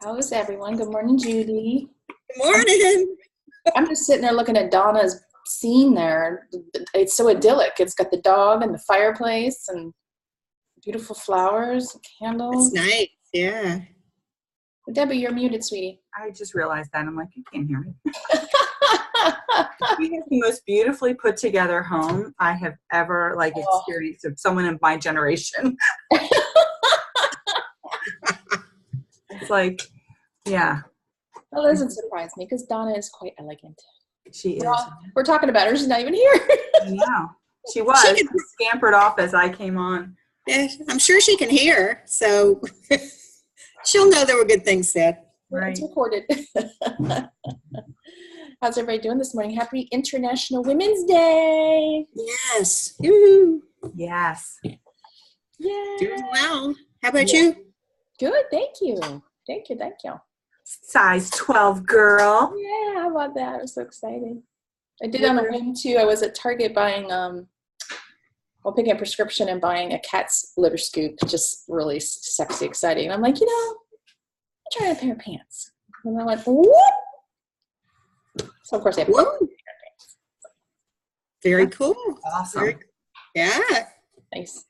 How is everyone? Good morning, Judy. Good morning. I'm just sitting there looking at Donna's scene there. It's so idyllic. It's got the dog and the fireplace and beautiful flowers, candles. That's nice. Yeah. Debbie, you're muted, sweetie. I just realized that. I'm like, you can't hear me. We have the most beautifully put together home I have ever experienced of someone in my generation. It's like, yeah. That doesn't surprise me because Donna is quite elegant. She is. We're talking about her. She's not even here. I know. She was. She scampered off as I came on. Yeah, I'm sure she can hear, so she'll know there were good things said. Right. It's recorded. How's everybody doing this morning? Happy International Women's Day. Yes. Woo-hoo. Yes. Yeah. Doing well. How about you? Good. Thank you. Thank you. Size 12 girl. Yeah, how about that? I'm so excited. I did on a whim too. I was at Target buying, picking a prescription and buying a cat's litter scoop. Just really sexy, exciting. And I'm like, I'm trying a pair of pants. And I went, whoop. So of course I have a pair of pants. Very cool. Awesome. Yeah. Nice.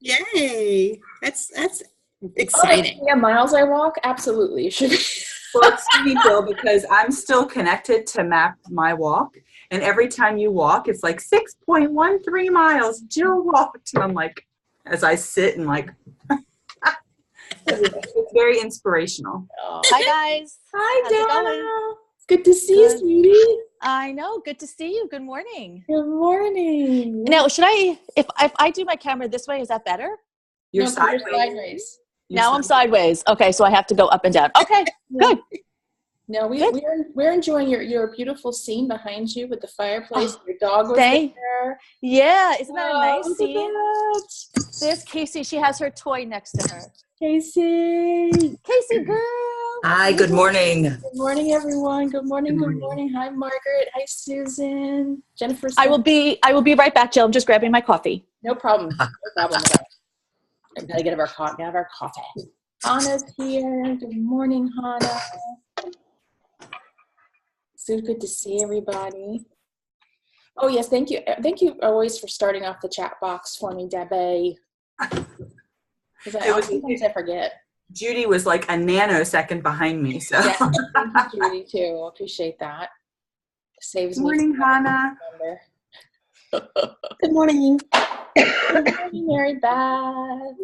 Yay. That's exciting. Yeah, miles I walk? Absolutely. You should be. Well, it's funny, Bill, because I'm still connected to Map My Walk, and every time you walk, it's like 6.13 miles. Jill walked, and I'm like, as I sit and it's very inspirational. Oh. Hi guys. Hi, Donna. It's good to see you, Good. sweetie. I know. Good to see you. Good morning. Good morning. Now, should I, if I do my camera this way, is that better? You're No, sideways. you're sideways. Now I'm sideways. Okay, so I have to go up and down. Okay, good. No, Good. we're enjoying your beautiful scene behind you with the fireplace. Your dog was there. Yeah, isn't that a nice look at scene? that. There's Casey. She has her toy next to her. Casey. Casey girl. Hi, good morning. Good morning, everyone. Good morning. Good morning. Hi, Margaret. Hi, Susan. Jennifer. I will be right back, Jill. I'm just grabbing my coffee. No problem. No problem. I'm gonna get our coffee. Hannah's here. Good morning, Hannah. So good to see everybody. Oh yes, thank you. Thank you always for starting off the chat box for me, Debbie. Sometimes I forget. Judy was like a nanosecond behind me, so. Yeah, thank you, Judy, too. Saves Good morning, Hannah. Good morning. Good morning, Mary Beth.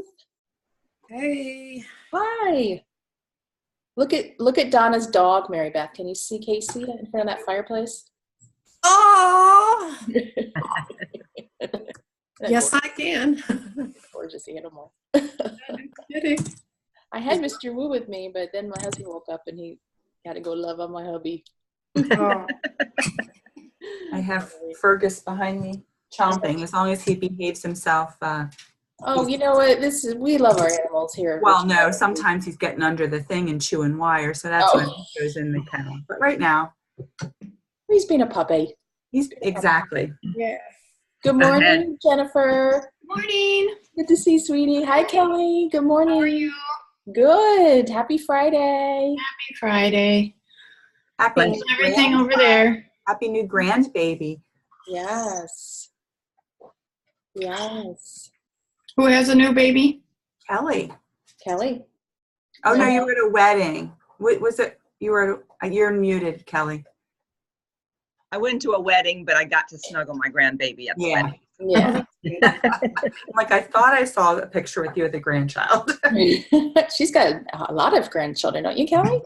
Hey. Hi. Look at Donna's dog, Mary Beth. Can you see Casey in front of that fireplace? Oh. Yes, I can. Gorgeous animal. Kidding. I had Mr. Wu with me, but then my husband woke up and he had to go love on my hubby. Oh. I have Fergus behind me chomping as long as he behaves himself. Oh, you know what? We love our animals here. Well, no, sometimes he's getting under the thing and chewing wire, so that's when he goes in the kennel. But right now, he's being a puppy. he's exactly. Yeah. Good morning, Jennifer. Morning. Good to see you, sweetie. Hi, Kelly. Good morning. How are you? Good. Happy Friday. Happy Friday. Happy How's everything over there? Happy new grandbaby. Yes. Yes. Who has a new baby? Kelly. Kelly. Oh, no, you were at a wedding. What was it? You're muted, Kelly. I went to a wedding, but I got to snuggle my grandbaby at the wedding. Yeah. I thought I saw a picture with you with a grandchild. She's got a lot of grandchildren, don't you, Kelly?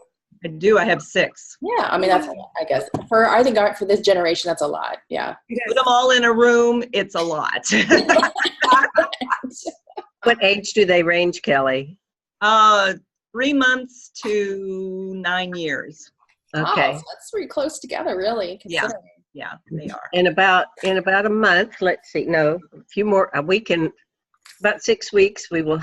I do. I have 6. Yeah. I mean, that's, I guess, for this generation, that's a lot. Yeah. Put them all in a room. It's a lot. What age do they range, Kelly? 3 months to 9 years. Okay. Oh, so that's pretty close together, really. Considering. Yeah, they are. In about a month, let's see, no, a few more, a week and about 6 weeks, I'll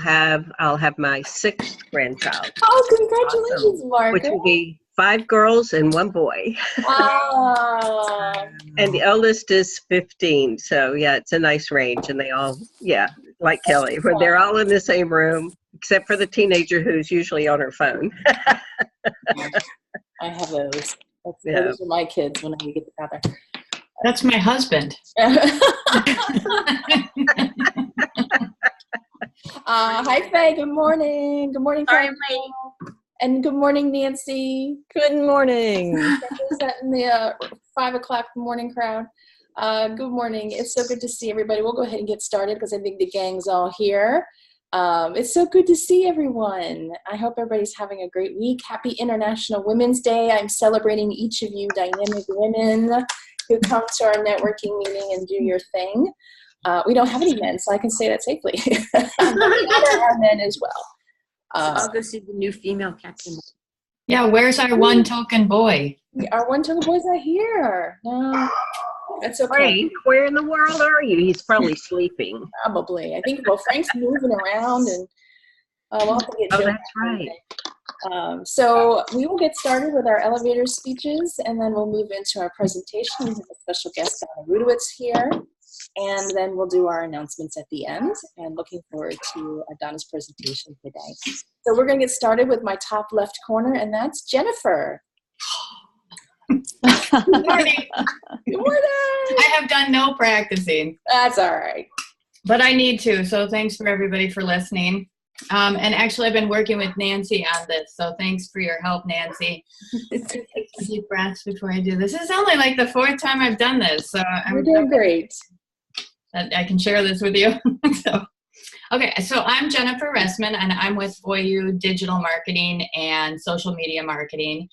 have my 6th grandchild, Oh, congratulations, Margaret. which will be 5 girls and 1 boy. Ah. And the oldest is 15. So yeah, it's a nice range. And they all, yeah, like Kelly, where they're all in the same room. except for the teenager who's usually on her phone. I have those. Yeah. Those are my kids when I get together. That's my husband. Hi, Faye. Good morning. Good morning, Sorry, Faye. And good morning, Nancy. Good morning. Is that in the 5 o'clock morning crowd? Good morning. It's so good to see everybody. We'll go ahead and get started because I think the gang's all here. It's so good to see everyone. I hope everybody's having a great week. Happy International Women's Day. I'm celebrating each of you dynamic women who come to our networking meeting and do your thing. We don't have any men, so I can say that safely. There are men as well. I'll go see the new female captain. Yeah, where's our one token boy? Our one token boy's not here. No, that's okay. Frank, where in the world are you? He's probably sleeping. Probably. I think, well, Frank's moving around and we'll have to get Oh, Joe that's right. So we will get started with our elevator speeches, and then we'll move into our presentation. We have a special guest, Donna Rudowitz, here, and then we'll do our announcements at the end, and looking forward to Donna's presentation today. So we're going to get started with my top left corner, and that's Jennifer. Good morning. Good morning. I have done no practicing, That's all right. but I need to. So thanks for everybody for listening. And actually, I've been working with Nancy on this. So thanks for your help, Nancy. Take a deep breaths before I do this. This is only like the 4th time I've done this. So You're doing great. I can share this with you. So I'm Jennifer Ressman, and I'm with FOIU Digital Marketing and Social Media Marketing.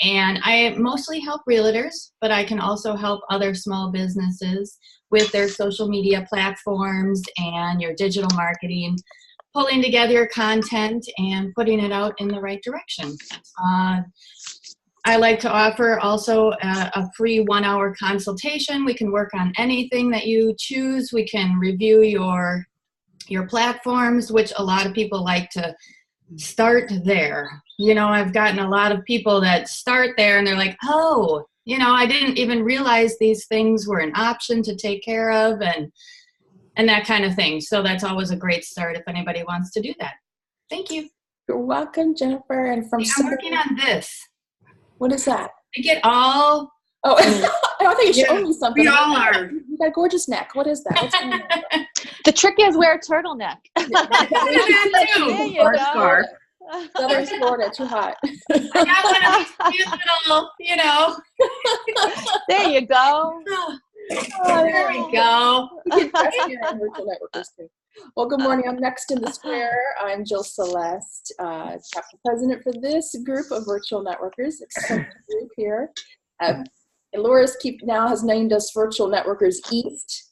And I mostly help realtors, but I can also help other small businesses with their social media platforms and your digital marketing, pulling together your content and putting it out in the right direction. I like to offer also a free 1-hour consultation. We can work on anything that you choose. We can review your platforms, which a lot of people like to start there. You know, I've gotten a lot of people that start there and they're like, oh, you know, I didn't even realize these things were an option to take care of and that kind of thing. So that's always a great start if anybody wants to do that. Thank you. You're welcome, Jennifer. And from I'm working on this. What is that? I get all. Oh, I thought you showed me something. We all are. You got a gorgeous neck. What is that? What's going on? The trick is wear a turtleneck. There you Or go. scarf. Southern Florida, too hot. I got one of these cute little, you know. There you go. There we go. You can dress here on Virtual Networkers too. Well, good morning. I'm next in the square. I'm Jill Celeste, chapter president for this group of Virtual Networkers, extensive group here. And Laura's now has named us Virtual Networkers East.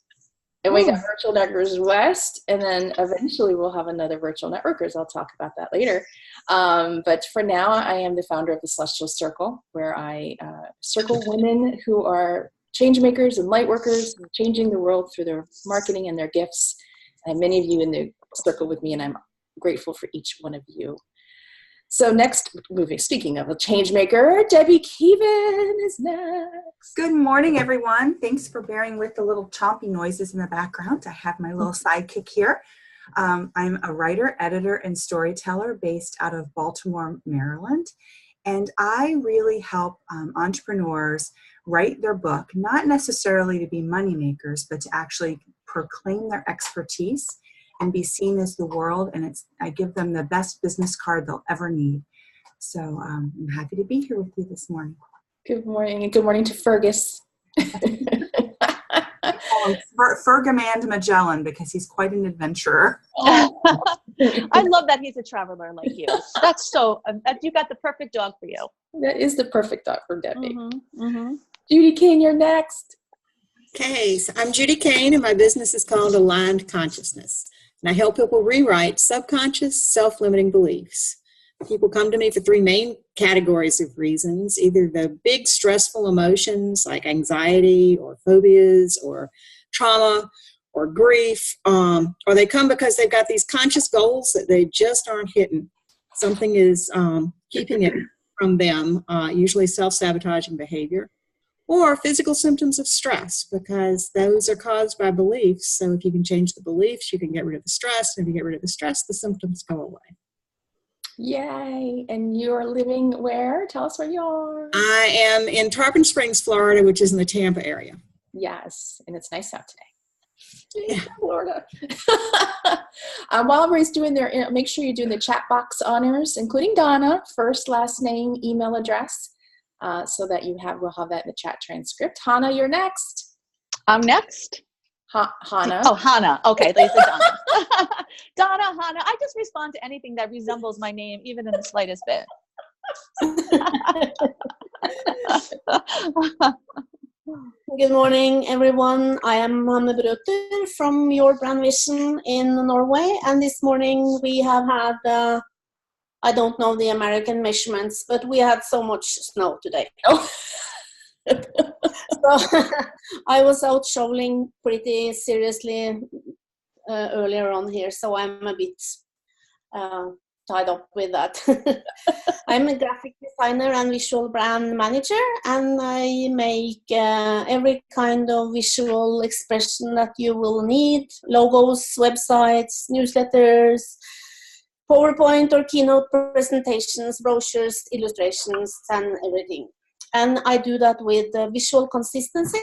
And we got Virtual Networkers West, and then eventually we'll have another Virtual Networkers. I'll talk about that later. But for now, I am the founder of the Celestial Circle, where I circle women who are change makers and light workers, and changing the world through their marketing and their gifts. I have many of you in the circle with me, and I'm grateful for each one of you. So next, speaking of a change maker, Debbie Keevan is next. Good morning, everyone. Thanks for bearing with the little chompy noises in the background. I have my little sidekick here. I'm a writer, editor, and storyteller based out of Baltimore, Maryland. And I really help entrepreneurs write their book, not necessarily to be money makers, but to actually proclaim their expertise and be seen as the world. And I give them the best business card they'll ever need. So I'm happy to be here with you this morning. Good morning, and good morning to Fergus. Fergamand Magellan, because he's quite an adventurer. I love that he's a traveler like you. That's so, you got the perfect dog for you. That is the perfect dog for Debbie. Mm-hmm. Judy Kane, you're next. Okay, so I'm Judy Kane, and my business is called Aligned Consciousness. And I help people rewrite subconscious, self-limiting beliefs. People come to me for 3 main categories of reasons, either the big stressful emotions like anxiety or phobias or trauma or grief, or they come because they've got these conscious goals that they just aren't hitting. Something is keeping it from them, usually self-sabotaging behavior, or physical symptoms of stress, because those are caused by beliefs. So if you can change the beliefs, you can get rid of the stress. And if you get rid of the stress, the symptoms go away. Yay. And you're living where? Tell us where you are. I am in Tarpon Springs, Florida, which is in the Tampa area. Yes. And it's nice out today. Yeah. Florida. While everybody's doing their, make sure you're doing the chat box honors, including Donna, first, last name, email address, so that we'll have that in the chat transcript. Hannah, you're next. I'm next. Hannah. Oh, Hannah. Okay, Lisa, Donna. Donna, Hannah. I just respond to anything that resembles my name, even in the slightest bit. Good morning, everyone. I am Hanne Brøter from Your Brand Vision in Norway. And this morning we have had, I don't know the American measurements, but we had so much snow today. Oh. So I was out shoveling pretty seriously earlier on here, so I'm a bit tied up with that. I'm a graphic designer and visual brand manager, and I make every kind of visual expression that you will need: logos, websites, newsletters, PowerPoint or keynote presentations, brochures, illustrations, and everything. And I do that with visual consistency,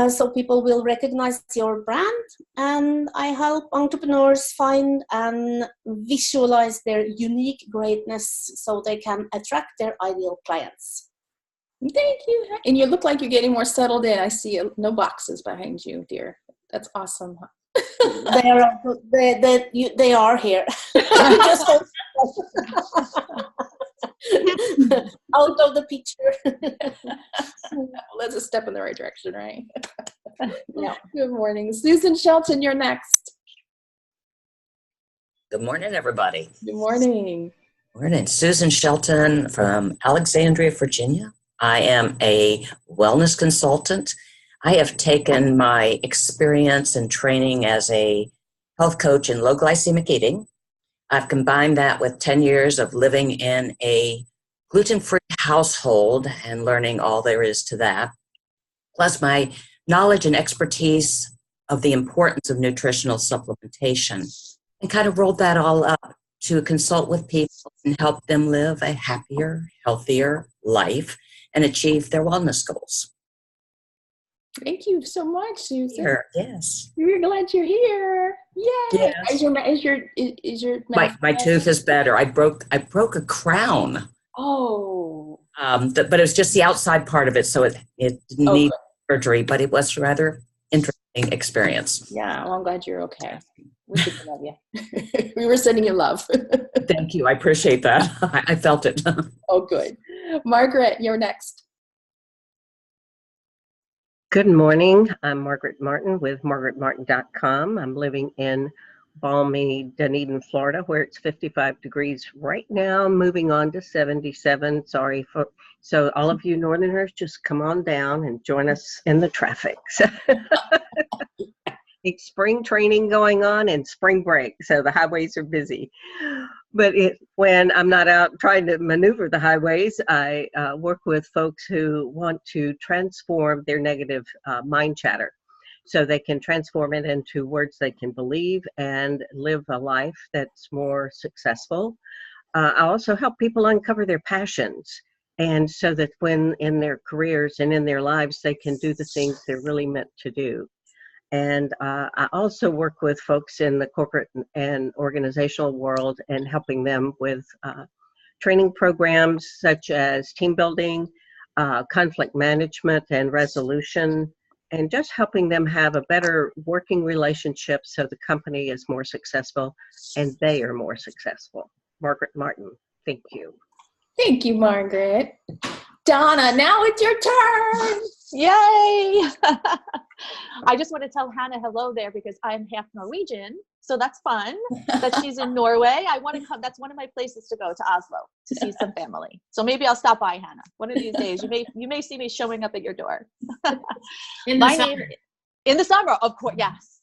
so people will recognize your brand. And I help entrepreneurs find and visualize their unique greatness so they can attract their ideal clients. Thank you. And you look like you're getting more settled in. I see no boxes behind you, dear. That's awesome. They are here. Just out of the picture. Well, that's a step in the right direction, right? Yeah. Good morning. Susan Shelton, you're next. Good morning, everybody. Good morning. Morning. Susan Shelton from Alexandria, Virginia. I am a wellness consultant. I have taken my experience and training as a health coach in low glycemic eating. I've combined that with 10 years of living in a gluten-free household and learning all there is to that, plus my knowledge and expertise of the importance of nutritional supplementation, and kind of rolled that all up to consult with people and help them live a happier, healthier life and achieve their wellness goals. Thank you so much, Susan. Here, yes. We're glad you're here. Yay! Yes. Is your my tooth is better. I broke a crown. Oh. But it was just the outside part of it, so it didn't need surgery. But it was a rather interesting experience. Yeah, well, I'm glad you're okay. We did love you. We were sending you love. Thank you. I appreciate that. I felt it. Oh, good. Margaret, you're next. Good morning. I'm Margaret Martin with margaretmartin.com. I'm living in balmy Dunedin, Florida, where it's 55 degrees right now, moving on to 77. So all of you Northerners, just come on down and join us in the traffic. It's spring training going on and spring break, so the highways are busy. But when I'm not out trying to maneuver the highways, I work with folks who want to transform their negative mind chatter so they can transform it into words they can believe and live a life that's more successful. I also help people uncover their passions, and so that when in their careers and in their lives, they can do the things they're really meant to do. And I also work with folks in the corporate and organizational world and helping them with training programs such as team building, conflict management and resolution, and just helping them have a better working relationship so the company is more successful and they are more successful. Margaret Martin, thank you. Thank you, Margaret. Donna, now it's your turn. Yay! I just want to tell Hannah hello there because I'm half Norwegian, so that's fun that she's in Norway. I want to come. That's one of my places to go, to Oslo, to see some family. So maybe I'll stop by, Hannah. One of these days, you may see me showing up at your door. In the summer. In the summer, of course. Yes,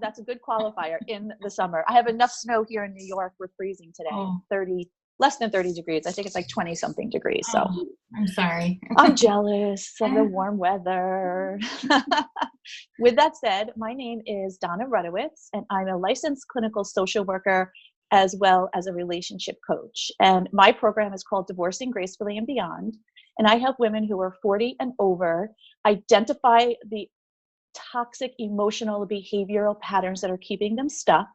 that's a good qualifier. In the summer, I have enough snow here in New York. We're freezing today. 30. Less than 30 degrees. I think it's like 20 something degrees. So I'm sorry. I'm jealous of the warm weather. With that said, my name is Donna Rudowitz, and I'm a licensed clinical social worker as well as a relationship coach. And my program is called Divorcing Gracefully and Beyond. And I help women who are 40 and over identify the toxic emotional behavioral patterns that are keeping them stuck.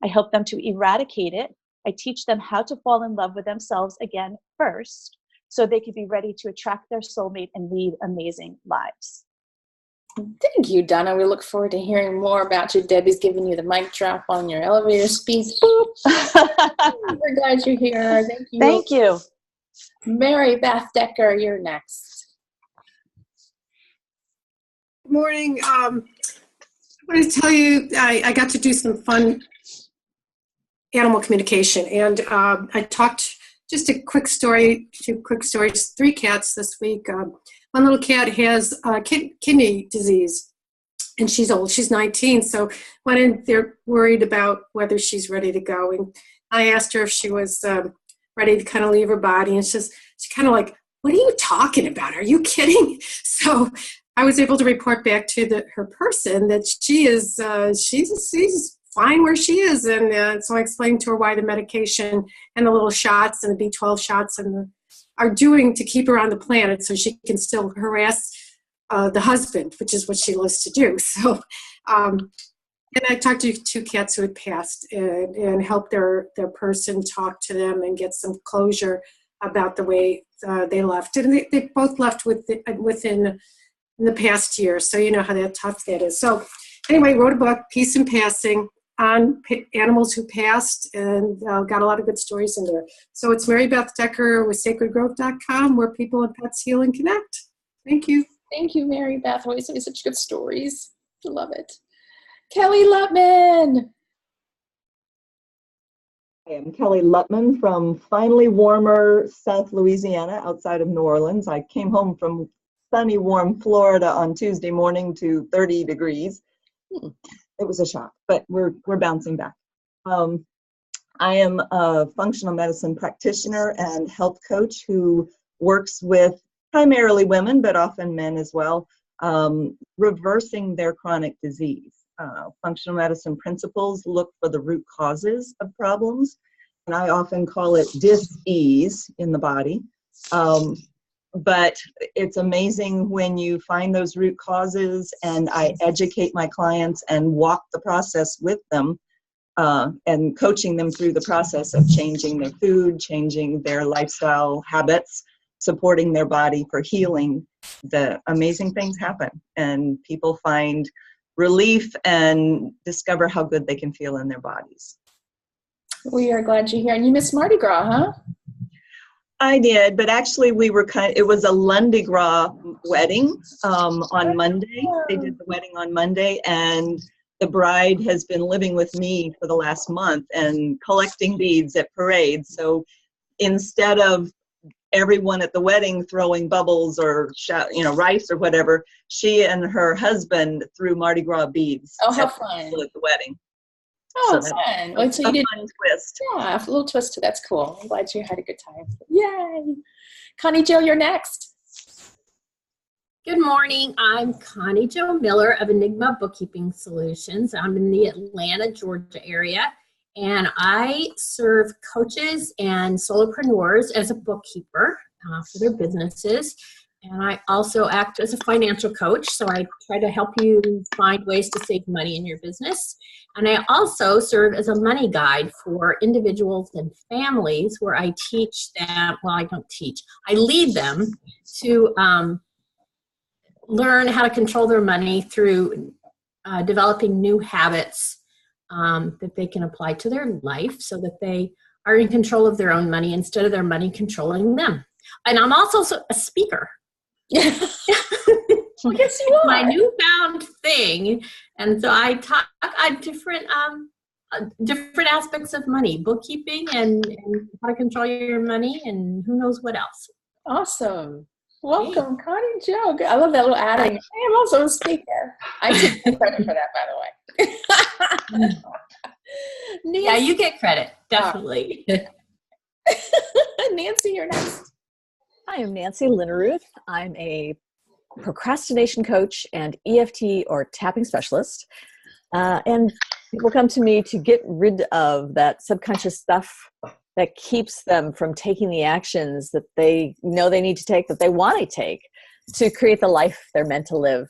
I help them to eradicate it. I teach them how to fall in love with themselves again first, so they can be ready to attract their soulmate and lead amazing lives. Thank you, Donna. We look forward to hearing more about you. Debbie's giving you the mic drop on your elevator speech. We're glad you're here. Thank you. Thank you. Mary Beth Decker, you're next. Good morning. I want to tell you, I got to do some fun animal communication, and I talked just a quick story, 2 quick stories, 3 cats this week. One little cat has kidney disease, and she's old. She's 19, so went in there worried about whether she's ready to go. And I asked her if she was ready to kind of leave her body, and she's kind of like, "What are you talking about? Are you kidding?" So I was able to report back to her person that she's fine where she is, and so I explained to her why the medication and the little shots and the B12 shots are doing to keep her on the planet, so she can still harass the husband, which is what she loves to do. So, and I talked to 2 cats who had passed and helped their person talk to them and get some closure about the way they left. And they both left within the past year, so you know how tough that is. So anyway, wrote a book, Peace in Passing, on animals who passed, and got a lot of good stories in there. So it's Mary Beth Decker with sacredgrowth.com, where people and pets heal and connect. Thank you. Thank you, Mary Beth. Always such good stories. I love it. Kelly Lutman. I am Kelly Lutman from finally warmer South Louisiana outside of New Orleans. I came home from sunny, warm Florida on Tuesday morning to 30 degrees. It was a shock, but we're bouncing back. I am a functional medicine practitioner and health coach who works with primarily women, but often men as well, reversing their chronic disease. Functional medicine principles look for the root causes of problems, and I often call it dis-ease in the body. But it's amazing when you find those root causes, and I educate my clients and walk the process with them, and coaching them through the process of changing their food, changing their lifestyle habits, supporting their body for healing. The amazing things happen, and people find relief and discover how good they can feel in their bodies. We are glad you're here. And you missed Mardi Gras, huh? I did, but actually it was a Lundi Gras wedding on Monday. They did the wedding on Monday, and the bride has been living with me for the last month and collecting beads at parades. So instead of everyone at the wedding throwing bubbles or rice or whatever, she and her husband threw Mardi Gras beads. Oh, how fun! At the wedding. Oh, so fun! Like, so you did a fun twist. Yeah, a little twist to that's cool. I'm glad you had a good time. Yay! Connie Jo, you're next. Good morning. I'm Connie Jo Miller of Enigma Bookkeeping Solutions. I'm in the Atlanta, Georgia area, and I serve coaches and solopreneurs as a bookkeeper for their businesses. And I also act as a financial coach, so I try to help you find ways to save money in your business. And I also serve as a money guide for individuals and families, where I teach them, well, I don't teach, I lead them to learn how to control their money through developing new habits that they can apply to their life, so that they are in control of their own money instead of their money controlling them. And I'm also a speaker. Well, yes, you are. My newfound thing. And so I talk on different aspects of money, bookkeeping and how to control your money, and who knows what else. Awesome. Welcome, Connie Jo. I love that little adding. I am also a speaker. I take credit for that, by the way. Yeah, you get credit, definitely. Nancy, you're next. Hi, I'm Nancy Linneruth. I'm a procrastination coach and EFT or tapping specialist. And people come to me to get rid of that subconscious stuff that keeps them from taking the actions that they know they need to take, that they want to take, to create the life they're meant to live.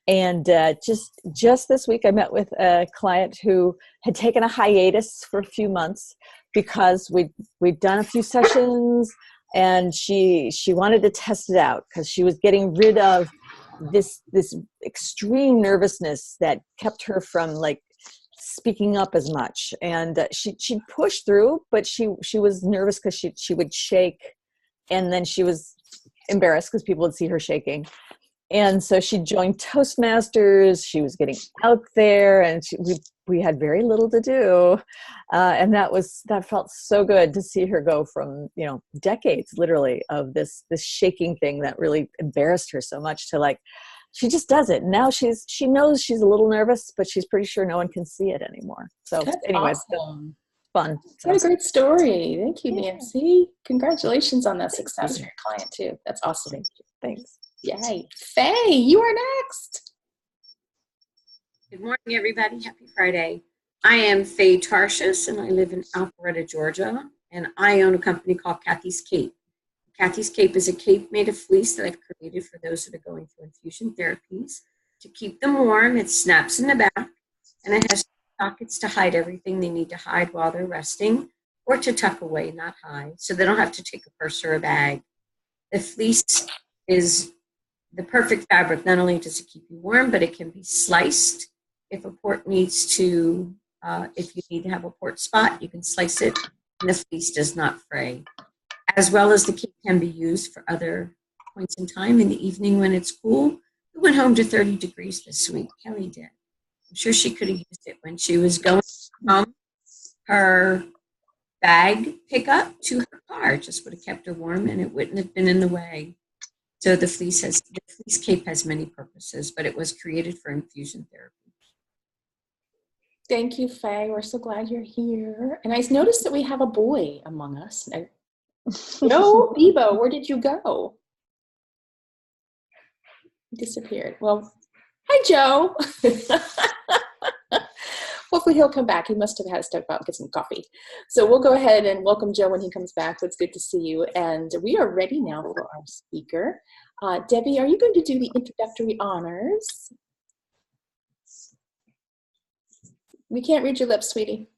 And just this week, I met with a client who had taken a hiatus for a few months because we'd done a few sessions, and she wanted to test it out because she was getting rid of this extreme nervousness that kept her from like speaking up as much. And she'd pushed through, but she was nervous because she would shake, and then she was embarrassed because people would see her shaking. And so she joined Toastmasters. She was getting out there, and we had very little to do. And that felt so good to see her go from, decades literally of this shaking thing that really embarrassed her so much to like, she just does it. Now she knows she's a little nervous, but she's pretty sure no one can see it anymore. So That's anyways, awesome. Fun. What a great story. Thank you, Nancy. Congratulations on that success for your client too. That's awesome. Thanks. Yay. Faye, you are next. Good morning, everybody. Happy Friday. I am Faye Tarshis, and I live in Alpharetta, Georgia, and I own a company called Kathy's Cape. Kathy's Cape is a cape made of fleece that I've created for those that are going through infusion therapies to keep them warm. It snaps in the back, and it has pockets to hide everything they need to hide while they're resting, or to tuck away, not hide, so they don't have to take a purse or a bag. The fleece is the perfect fabric. Not only does it keep you warm, but it can be sliced. If a port needs to, if you need to have a port spot, you can slice it, and the fleece does not fray. As well as the cape can be used for other points in time in the evening when it's cool. We went home to 30 degrees this week. Kelly did. I'm sure she could have used it when she was going from her bag pickup to her car. It just would have kept her warm, and it wouldn't have been in the way. So the fleece cape has many purposes, but it was created for infusion therapy. Thank you, Faye. We're so glad you're here. And I noticed that we have a boy among us. No, Bebo, where did you go? He disappeared. Well, hi, Joe. Hopefully he'll come back. He must have had to step out and get some coffee. So we'll go ahead and welcome Joe when he comes back. It's good to see you. And we are ready now for our speaker. Debbie, are you going to do the introductory honors? We can't read your lips, sweetie.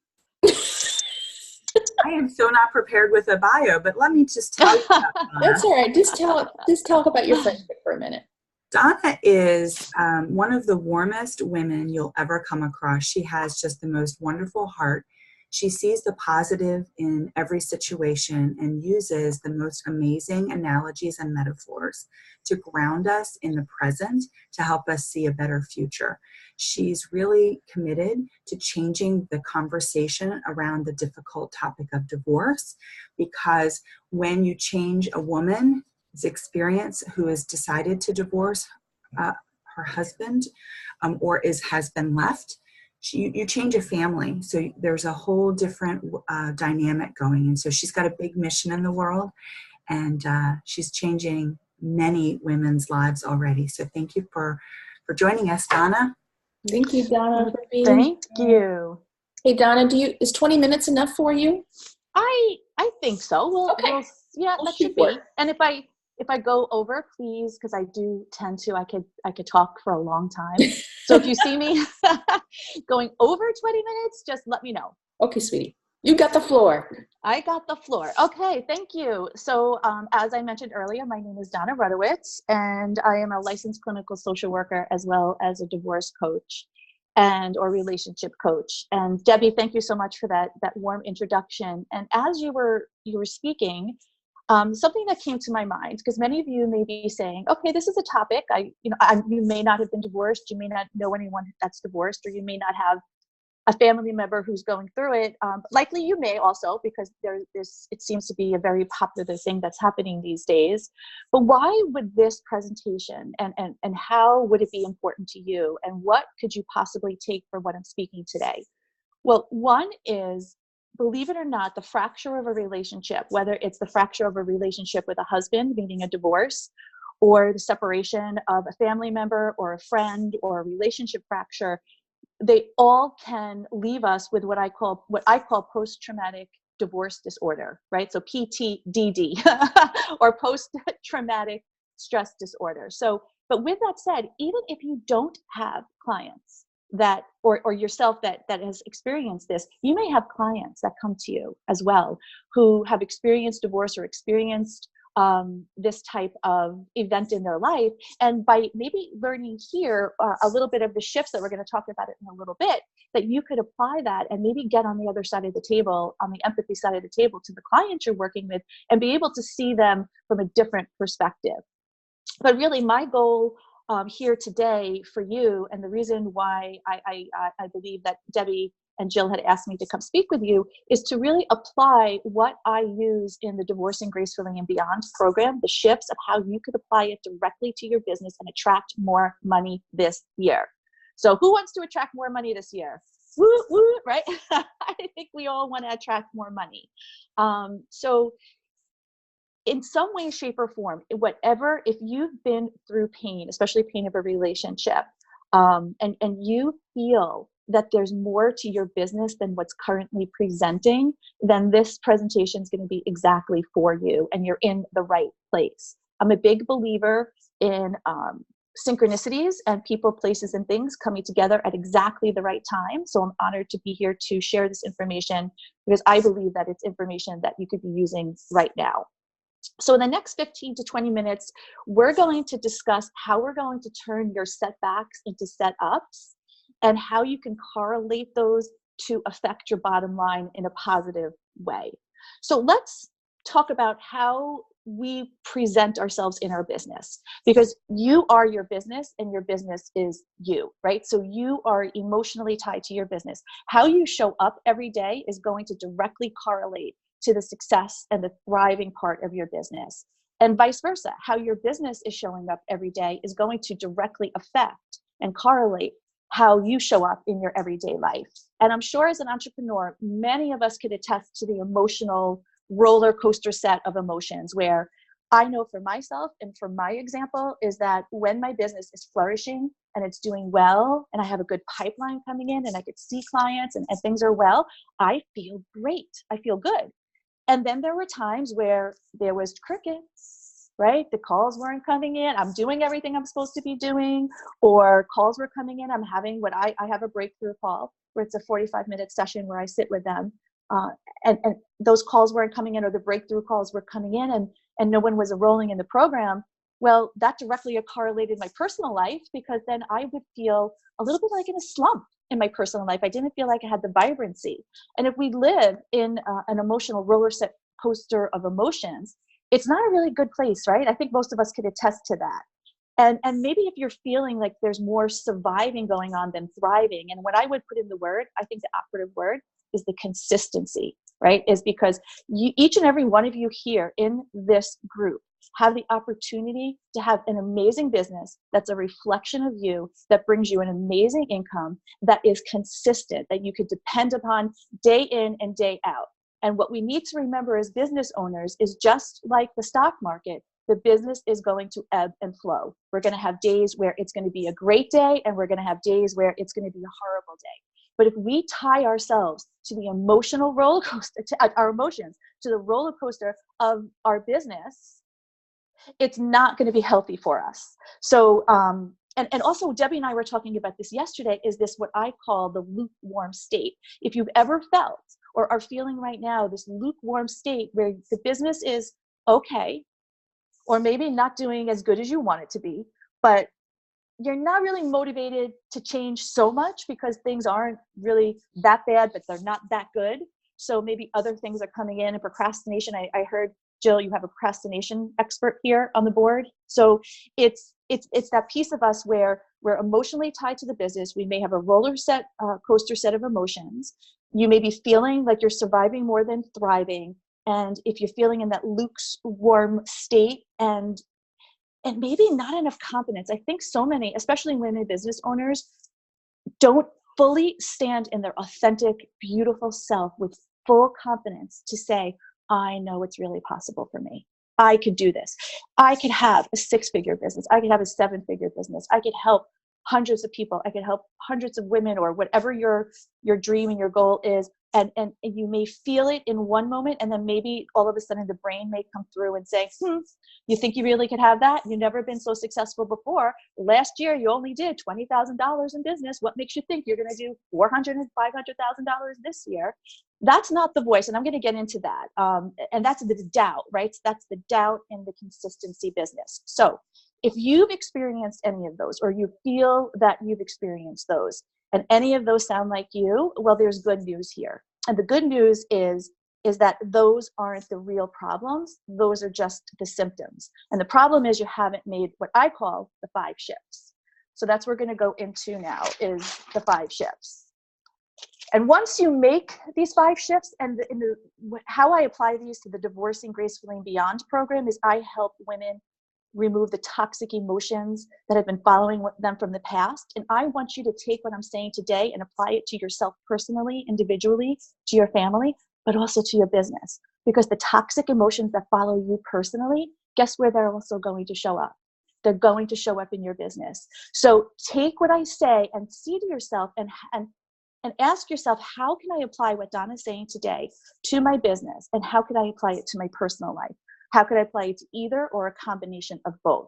I am so not prepared with a bio, but let me just tell you about Donna. That's all right. Just talk about your friendship for a minute. Donna is one of the warmest women you'll ever come across. She has just the most wonderful heart. She sees the positive in every situation and uses the most amazing analogies and metaphors to ground us in the present to help us see a better future. She's really committed to changing the conversation around the difficult topic of divorce, because when you change a woman's experience who has decided to divorce her husband or has been left, you change a family. So there's a whole different dynamic going. And so she's got a big mission in the world, and she's changing many women's lives already. So thank you for joining us, Donna. Thank you, Donna, for being Thank you. Hey, Donna, is 20 minutes enough for you? I think so. Okay. Yeah, We'll that shoot should for be. it. And if I go over, please, because I do tend to, I could talk for a long time. So if you see me going over 20 minutes, just let me know. Okay, sweetie. You got the floor. I got the floor. Okay, thank you. So as I mentioned earlier, my name is Donna Rudowitz, and I am a licensed clinical social worker as well as a divorce coach or relationship coach. And Debbie, thank you so much for that warm introduction. And as you were speaking, something that came to my mind, because many of you may be saying, okay, this is a topic. You may not have been divorced. You may not know anyone that's divorced, or you may not have a family member who's going through it. Likely you may also, because it seems to be a very popular thing that's happening these days. But why would this presentation and how would it be important to you? And what could you possibly take from what I'm speaking today? Well, one is, believe it or not, the fracture of a relationship, whether it's the fracture of a relationship with a husband, meaning a divorce, or the separation of a family member or a friend, or a relationship fracture, they all can leave us with what I call post-traumatic divorce disorder, right? So PTDD or post-traumatic stress disorder. So, but with that said, even if you don't have clients that, or yourself that has experienced this, you may have clients that come to you as well who have experienced divorce or experienced this type of event in their life. And by maybe learning here a little bit of the shifts that we're going to talk about it in a little bit, that you could apply that and maybe get on the other side of the table, on the empathy side of the table, to the clients you're working with, and be able to see them from a different perspective. But really, my goal here today for you, and the reason why I believe that Debbie and Jill had asked me to come speak with you, is to really apply what I use in the Divorcing Gracefully and Beyond program, the shifts of how you could apply it directly to your business and attract more money this year. So who wants to attract more money this year? Woo, woo, right? I think we all want to attract more money. So in some way, shape, or form, whatever, if you've been through pain, especially pain of a relationship, and you feel that there's more to your business than what's currently presenting, then this presentation is going to be exactly for you, and you're in the right place. I'm a big believer in synchronicities and people, places, and things coming together at exactly the right time. So I'm honored to be here to share this information, because I believe that it's information that you could be using right now. So in the next 15 to 20 minutes, we're going to discuss how we're going to turn your setbacks into setups, and how you can correlate those to affect your bottom line in a positive way. So let's talk about how we present ourselves in our business, because you are your business and your business is you, right? So you are emotionally tied to your business. How you show up every day is going to directly correlate to the success and the thriving part of your business. And vice versa, how your business is showing up every day is going to directly affect and correlate how you show up in your everyday life. And I'm sure as an entrepreneur, many of us could attest to the emotional roller coaster set of emotions, where I know for myself and for my example is that when my business is flourishing and it's doing well and I have a good pipeline coming in and I could see clients and things are well, I feel great. I feel good. And then there were times where there was crickets, right? The calls weren't coming in. I'm doing everything I'm supposed to be doing, or calls were coming in. I'm having what I have a breakthrough call where it's a 45-minute session where I sit with them. And those calls weren't coming in, or the breakthrough calls were coming in, and no one was enrolling in the program. Well, that directly correlated my personal life, because then I would feel a little bit like in a slump in my personal life. I didn't feel like I had the vibrancy. And if we live in an emotional roller coaster of emotions, it's not a really good place, right? I think most of us could attest to that. And maybe if you're feeling like there's more surviving going on than thriving, and what I would put in the word, I think the operative word is the consistency, right? Is because each and every one of you here in this group have the opportunity to have an amazing business that's a reflection of you, that brings you an amazing income, that is consistent, that you could depend upon day in and day out. And what we need to remember as business owners is, just like the stock market, the business is going to ebb and flow. We're going to have days where it's going to be a great day, and we're going to have days where it's going to be a horrible day. But if we tie ourselves to the emotional roller coaster, to our emotions, to the roller coaster of our business, it's not going to be healthy for us. So, and also Debbie and I were talking about this yesterday, is this what I call the lukewarm state. If you've ever felt or are feeling right now this lukewarm state where the business is okay, or maybe not doing as good as you want it to be, but you're not really motivated to change so much because things aren't really that bad, but they're not that good. So maybe other things are coming in, and procrastination. I heard, Jill, you have a procrastination expert here on the board. So it's that piece of us where we're emotionally tied to the business. We may have a roller coaster set of emotions. You may be feeling like you're surviving more than thriving. And if you're feeling in that lukewarm state and maybe not enough confidence, I think so many, especially women business owners, don't fully stand in their authentic, beautiful self with full confidence to say, I know it's really possible for me. I could do this. I could have a 6-figure business. I could have a 7-figure business. I could help hundreds of people. I could help hundreds of women, or whatever your dream and your goal is. And you may feel it in one moment, and then maybe all of a sudden the brain may come through and say, you think you really could have that? You've never been so successful before. Last year, you only did $20,000 in business. What makes you think you're going to do $400,000 and $500,000 this year? That's not the voice. And I'm going to get into that. And that's the doubt, right? That's the doubt in the consistency business. So if you've experienced any of those, or you feel that you've experienced those, and any of those sound like you, well, there's good news here. And the good news is that those aren't the real problems. Those are just the symptoms. And the problem is you haven't made what I call the 5 shifts. So that's what we're going to go into now, is the 5 shifts. And once you make these 5 shifts, and how I apply these to the Divorcing Gracefully and Beyond program is I help women remove the toxic emotions that have been following them from the past. And I want you to take what I'm saying today and apply it to yourself personally, individually, to your family, but also to your business. Because the toxic emotions that follow you personally, guess where they're also going to show up? They're going to show up in your business. So take what I say and see to yourself and ask yourself, how can I apply what Donna's saying today to my business? And how can I apply it to my personal life? How could I apply it to either or a combination of both?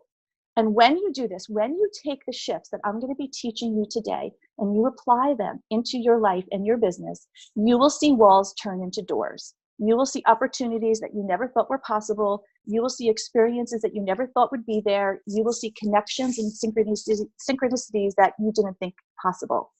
And when you do this, when you take the shifts that I'm going to be teaching you today and you apply them into your life and your business, you will see walls turn into doors. You will see opportunities that you never thought were possible. You will see experiences that you never thought would be there. You will see connections and synchronicities that you didn't think possible.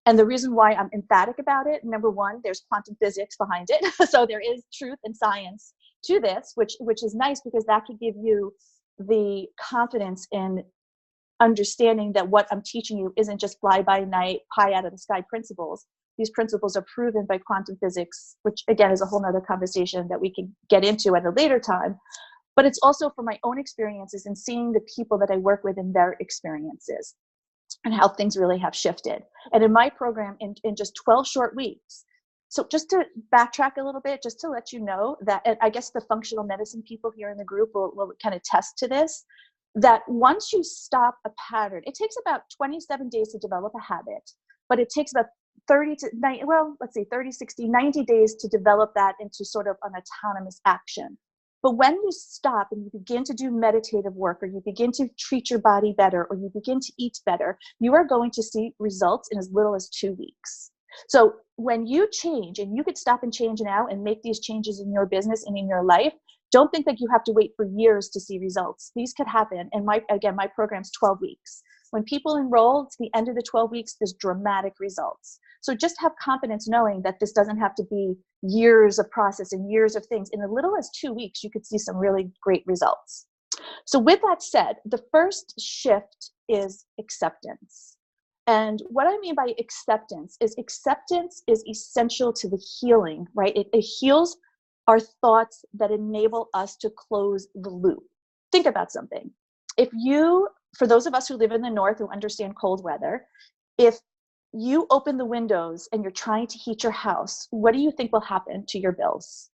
And the reason why I'm emphatic about it, number one, there's quantum physics behind it. So there is truth and science to this, which is nice, because that could give you the confidence in understanding that what I'm teaching you isn't just fly-by-night, pie out of the sky principles. These principles are proven by quantum physics, which again is a whole nother conversation that we can get into at a later time. But it's also from my own experiences and seeing the people that I work with and their experiences and how things really have shifted. And in my program, in just 12 short weeks, so just to backtrack a little bit, just to let you know that, and I guess the functional medicine people here in the group will kind of attest to this, that once you stop a pattern, it takes about 27 days to develop a habit, but it takes about 30 to 90, well, let's say 30, 60, 90 days to develop that into sort of an autonomous action. But when you stop and you begin to do meditative work, or you begin to treat your body better, or you begin to eat better, you are going to see results in as little as 2 weeks. So when you change, and you could stop and change now and make these changes in your business and in your life, don't think that you have to wait for years to see results. These could happen. And my program's 12 weeks. When people enroll to the end of the 12 weeks, there's dramatic results. So just have confidence knowing that this doesn't have to be years of process and years of things. In as little as 2 weeks, you could see some really great results. So with that said, the first shift is acceptance. And what I mean by acceptance is essential to the healing, right? It heals our thoughts that enable us to close the loop. Think about something. For those of us who live in the north who understand cold weather, if you open the windows and you're trying to heat your house, what do you think will happen to your bills?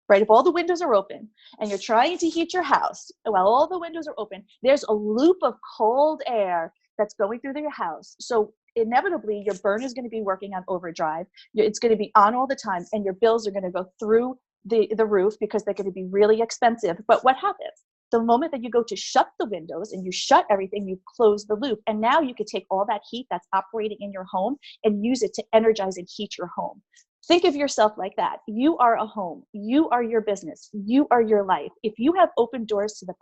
Right? If all the windows are open and you're trying to heat your house, while all the windows are open, there's a loop of cold air that's going through your house. So inevitably, your burner is going to be working on overdrive. It's going to be on all the time, and your bills are going to go through the roof because they're going to be really expensive. But what happens? The moment that you go to shut the windows and you shut everything, you close the loop. And now you could take all that heat that's operating in your home and use it to energize and heat your home. Think of yourself like that. You are a home. You are your business. You are your life. If you have open doors to the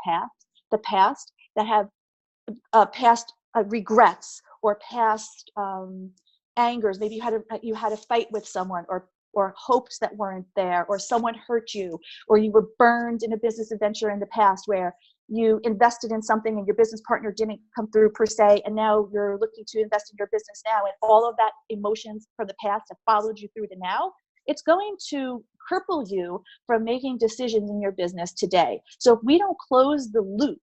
past that have past regrets or past angers, maybe you had a fight with someone, or hopes that weren't there, or someone hurt you, or you were burned in a business adventure in the past where you invested in something and your business partner didn't come through per se, and now you're looking to invest in your business now, and all of that emotions from the past have followed you through to now, it's going to cripple you from making decisions in your business today. So if we don't close the loop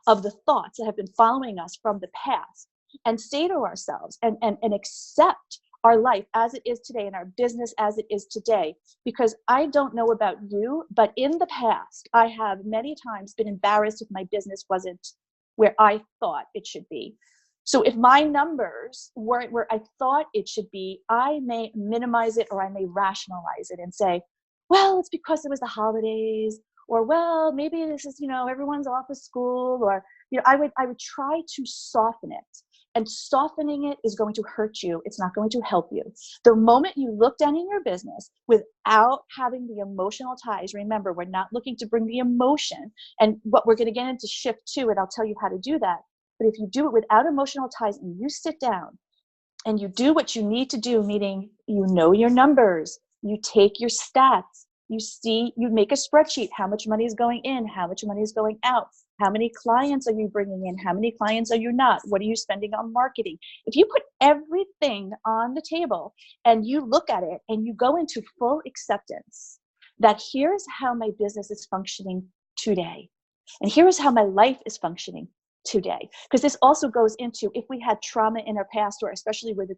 of the thoughts that have been following us from the past and say to ourselves and accept our life as it is today and our business as it is today, because I don't know about you, but in the past, I have many times been embarrassed if my business wasn't where I thought it should be. So if my numbers weren't where I thought it should be, I may minimize it or I may rationalize it and say, well, it's because it was the holidays, or well, maybe this is, everyone's off of school, or, I would try to soften it. And softening it is going to hurt you. It's not going to help you. The moment you look down in your business without having the emotional ties, remember, we're not looking to bring the emotion. And what we're going to get into shift 2, and I'll tell you how to do that. But if you do it without emotional ties and you sit down and you do what you need to do, meaning you know your numbers, you take your stats, you make a spreadsheet, how much money is going in, how much money is going out, how many clients are you bringing in, how many clients are you not, what are you spending on marketing? If you put everything on the table and you look at it and you go into full acceptance that here's how my business is functioning today, and here's how my life is functioning today. Because this also goes into, if we had trauma in our past, or especially with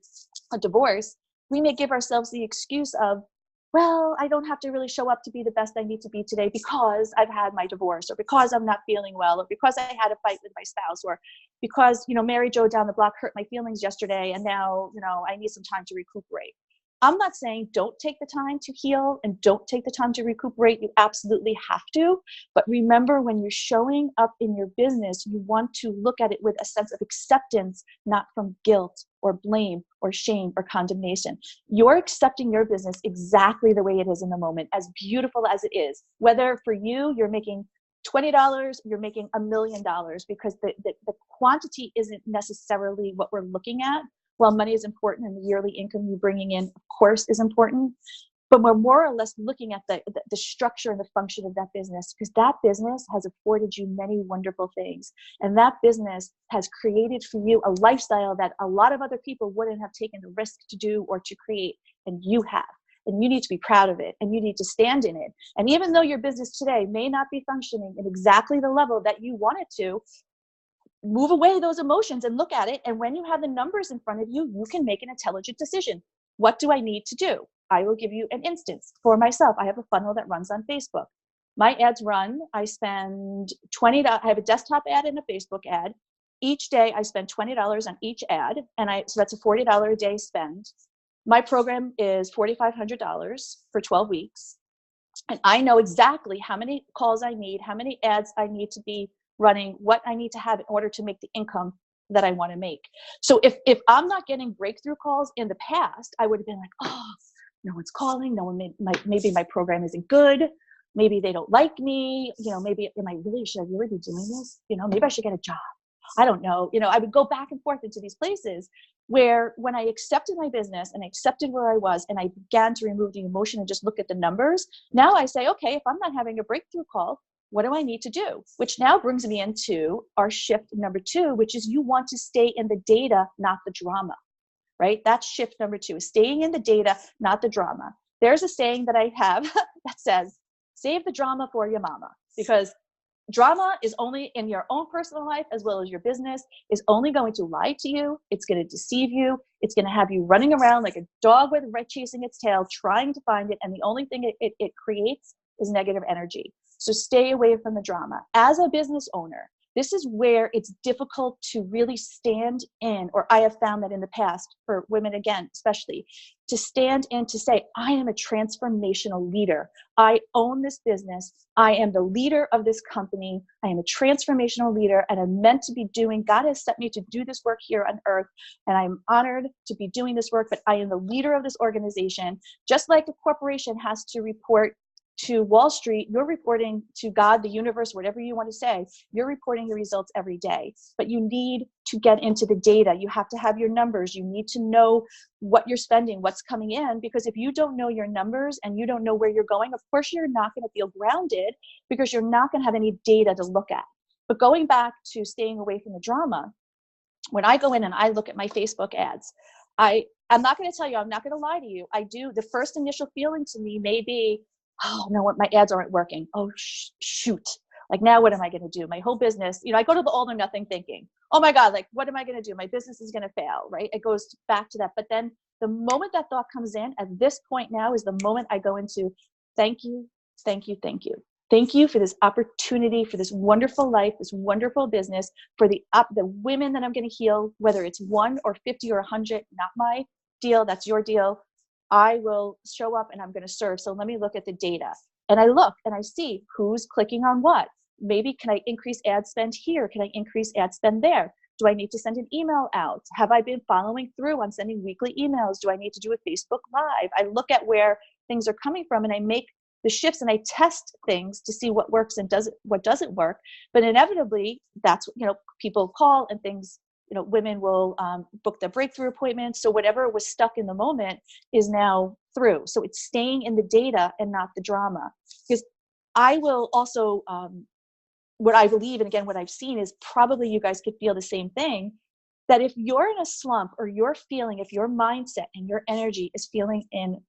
a divorce, we may give ourselves the excuse of, well, I don't have to really show up to be the best I need to be today because I've had my divorce, or because I'm not feeling well, or because I had a fight with my spouse, or because, Mary Jo down the block hurt my feelings yesterday and now, I need some time to recuperate. I'm not saying don't take the time to heal and don't take the time to recuperate. You absolutely have to. But remember, when you're showing up in your business, you want to look at it with a sense of acceptance, not from guilt or blame or shame or condemnation. You're accepting your business exactly the way it is in the moment, as beautiful as it is. Whether for you, you're making $20, you're making $1 million, because the quantity isn't necessarily what we're looking at. While money is important and the yearly income you're bringing in, of course, is important, but we're more or less looking at the structure and the function of that business, because that business has afforded you many wonderful things. And that business has created for you a lifestyle that a lot of other people wouldn't have taken the risk to do or to create, and you have. And you need to be proud of it, and you need to stand in it. And even though your business today may not be functioning at exactly the level that you want it to, move away those emotions and look at it. And when you have the numbers in front of you, you can make an intelligent decision. What do I need to do? I will give you an instance. For myself, I have a funnel that runs on Facebook. My ads run, I spend $20. I have a desktop ad and a Facebook ad. Each day I spend $20 on each ad. So that's a $40 a day spend. My program is $4,500 for 12 weeks. And I know exactly how many calls I need, how many ads I need to be running, what I need to have in order to make the income that I want to make. So if I'm not getting breakthrough calls in the past, I would have been like, oh, no one's calling, maybe my program isn't good, maybe they don't like me, maybe should I really be doing this? Maybe I should get a job. I don't know. I would go back and forth into these places where, when I accepted my business and I accepted where I was and I began to remove the emotion and just look at the numbers, now I say, okay, if I'm not having a breakthrough call, what do I need to do? Which now brings me into our shift number 2, which is you want to stay in the data, not the drama, right? That's shift number 2, is staying in the data, not the drama. There's a saying that I have that says, save the drama for your mama, because drama is only in your own personal life as well as your business, is only going to lie to you. It's going to deceive you. It's going to have you running around like a dog with a rat chasing its tail, trying to find it. And the only thing it creates is negative energy. So stay away from the drama. As a business owner, this is where it's difficult to really stand in, or I have found that in the past, for women again, especially, to stand in to say, I am a transformational leader. I own this business. I am the leader of this company. I am a transformational leader, and I'm meant to be doing, God has set me to do this work here on earth, and I'm honored to be doing this work, but I am the leader of this organization. Just like a corporation has to report to Wall Street, you're reporting to God, the universe, whatever you want to say. You're reporting your results every day, but you need to get into the data. You have to have your numbers. You need to know what you're spending, what's coming in, because if you don't know your numbers and you don't know where you're going, of course, you're not going to feel grounded, because you're not going to have any data to look at. But going back to staying away from the drama, when I go in and I look at my Facebook ads, I'm not going to tell you, I'm not going to lie to you. I do. The first initial feeling to me may be, oh no, my ads aren't working. Oh shoot. Like, now what am I going to do? My whole business, I go to the all or nothing thinking, oh my God, like, what am I going to do? My business is going to fail, right? It goes back to that. But then the moment that thought comes in, at this point now is the moment I go into, thank you, thank you, thank you. Thank you for this opportunity, for this wonderful life, this wonderful business, for the women that I'm going to heal, whether it's 1 or 50 or 100, not my deal, that's your deal. I will show up and I'm going to serve. So let me look at the data. And I look and I see who's clicking on what. Maybe can I increase ad spend here? Can I increase ad spend there? Do I need to send an email out? Have I been following through on sending weekly emails? Do I need to do a Facebook Live? I look at where things are coming from and I make the shifts and I test things to see what works and what doesn't work. But inevitably, that's, people call and things, women will book their breakthrough appointments. So whatever was stuck in the moment is now through. So it's staying in the data and not the drama. Because I will also, what I believe, and again, what I've seen is probably you guys could feel the same thing, that if you're in a slump or you're feeling, if your mindset and your energy is feeling in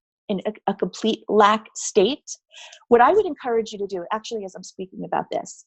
a complete lack state, what I would encourage you to do, actually, as I'm speaking about this,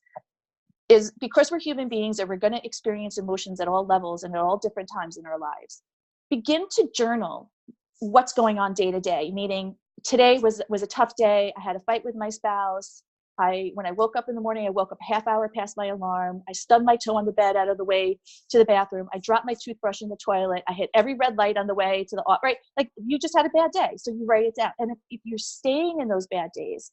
is because we're human beings and we're going to experience emotions at all levels and at all different times in our lives, begin to journal what's going on day to day, meaning today was a tough day. I had a fight with my spouse. When I woke up in the morning, I woke up a half hour past my alarm. I stubbed my toe on the bed out of the way to the bathroom. I dropped my toothbrush in the toilet. I hit every red light on the way to the, right? Like you just had a bad day. So you write it down. And if you're staying in those bad days,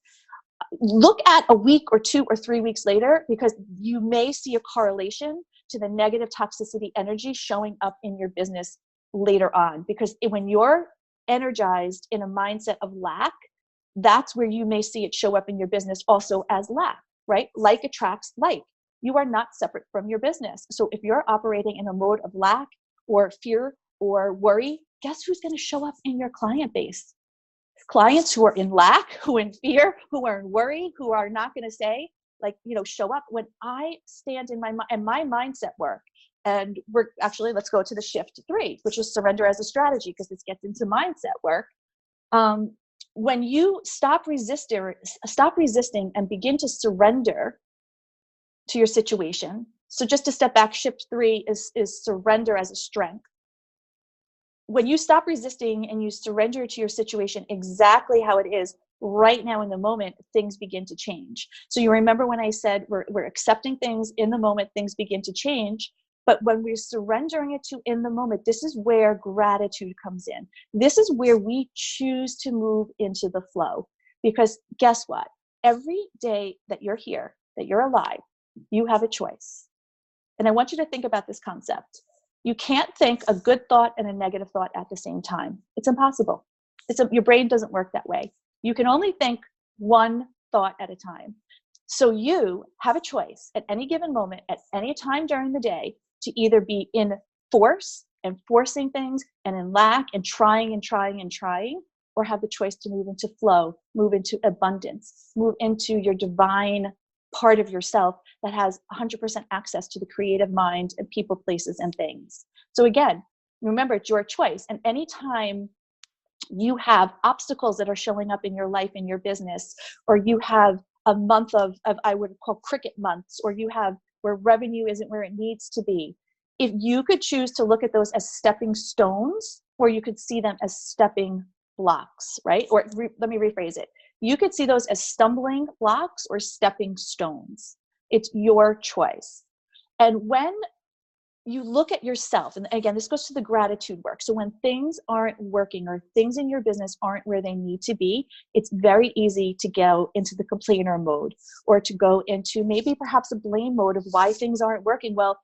look at a week or 2 or 3 weeks later, because you may see a correlation to the negative toxicity energy showing up in your business later on. Because when you're energized in a mindset of lack, that's where you may see it show up in your business also as lack, right? Like attracts like. You are not separate from your business. So if you're operating in a mode of lack or fear or worry, guess who's going to show up in your client base? Clients who are in lack, who are in fear, who are in worry, who are not going to say, show up. When I stand in my mindset work, and let's go to the shift 3, which is surrender as a strategy, because this gets into mindset work. When you stop resisting and begin to surrender to your situation. So just to step back, shift 3 is surrender as a strength. When you stop resisting and you surrender to your situation exactly how it is right now in the moment, things begin to change. So you remember when I said we're accepting things in the moment, things begin to change. But when we're surrendering it to in the moment, this is where gratitude comes in. This is where we choose to move into the flow. Because guess what? Every day that you're here, that you're alive, you have a choice. And I want you to think about this concept. You can't think a good thought and a negative thought at the same time. It's impossible. Your brain doesn't work that way. You can only think one thought at a time. So you have a choice at any given moment, at any time during the day, to either be in force and forcing things and in lack and trying, or have the choice to move into flow, move into abundance, move into your divine part of yourself that has 100% access to the creative mind and people, places, and things. So again, remember, it's your choice. And anytime you have obstacles that are showing up in your life, in your business, or you have a month of I would call cricket months, or you have where revenue isn't where it needs to be, if you could choose to look at those as stepping stones, or you could see them as stepping blocks, right? Or let me rephrase it. You could see those as stumbling blocks or stepping stones. It's your choice. And when you look at yourself, and again, this goes to the gratitude work. So when things aren't working or things in your business aren't where they need to be, it's very easy to go into the complainer mode, or to go into maybe perhaps a blame mode of why things aren't working. Well,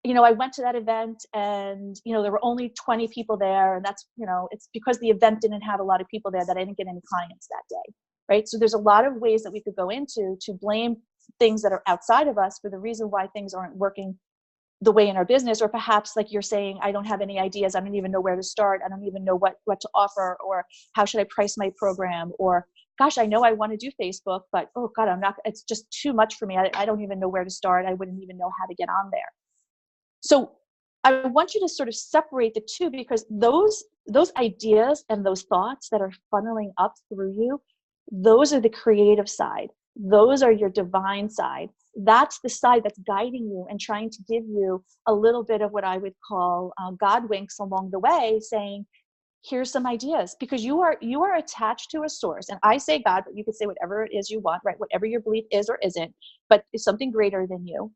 I went to that event and, there were only 20 people there. And that's, it's because the event didn't have a lot of people there that I didn't get any clients that day, right? So there's a lot of ways that we could go into to blame things that are outside of us for the reason why things aren't working the way in our business. Or perhaps like you're saying, I don't have any ideas. I don't even know where to start. I don't even know what to offer, or how should I price my program, or gosh, I know I want to do Facebook, but oh God, it's just too much for me. I don't even know where to start. I wouldn't even know how to get on there. So I want you to sort of separate the two, because those ideas and those thoughts that are funneling up through you, those are the creative side. Those are your divine side. That's the side that's guiding you and trying to give you a little bit of what I would call God winks along the way, saying, here's some ideas, because you are attached to a source. And I say God, but you could say whatever it is you want, right? Whatever your belief is or isn't, but it's something greater than you,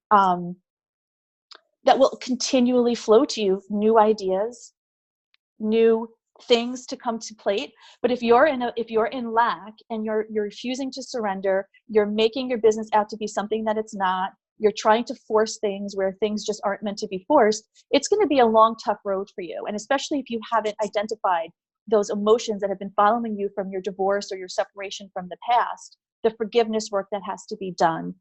that will continually flow to you new ideas, new things to come to plate. But if you're in lack and you're refusing to surrender, you're making your business out to be something that it's not, you're trying to force things where things just aren't meant to be forced, it's going to be a long, tough road for you. And especially if you haven't identified those emotions that have been following you from your divorce or your separation from the past, the forgiveness work that has to be done.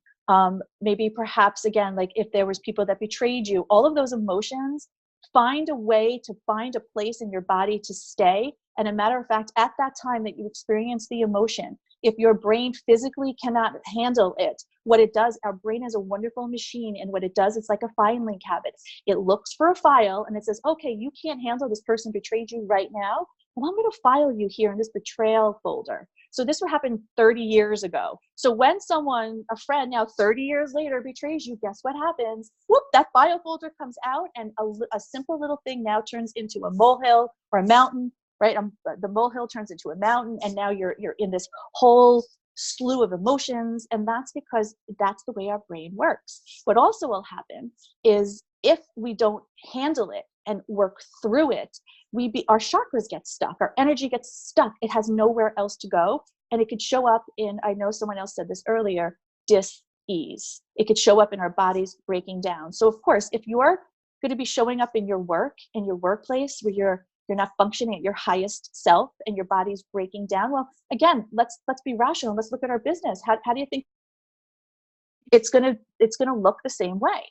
Maybe perhaps, again, like if there was people that betrayed you, all of those emotions, find a way to find a place in your body to stay. And a matter of fact, at that time that you experience the emotion, if your brain physically cannot handle it, what it does, our brain is a wonderful machine, and what it does, it's like a filing cabinet. It looks for a file and it says, okay, you can't handle this person betrayed you right now. Well, I'm going to file you here in this betrayal folder. So this would happen 30 years ago. So when someone, a friend now 30 years later betrays you, guess what happens? Whoop, that file folder comes out, and a simple little thing now turns into a molehill or a mountain, right? The molehill turns into a mountain, and now you're in this whole slew of emotions, and that's because that's the way our brain works. What also will happen is if we don't handle it and work through it, our chakras get stuck, our energy gets stuck. It has nowhere else to go, and it could show up in, I know someone else said this earlier, dis-ease. It could show up in our bodies breaking down. So of course, if you're going to be showing up in your work, in your workplace, where you're not functioning at your highest self and your body's breaking down, well, again, let's be rational. Let's look at our business. How do you think it's going to look the same way?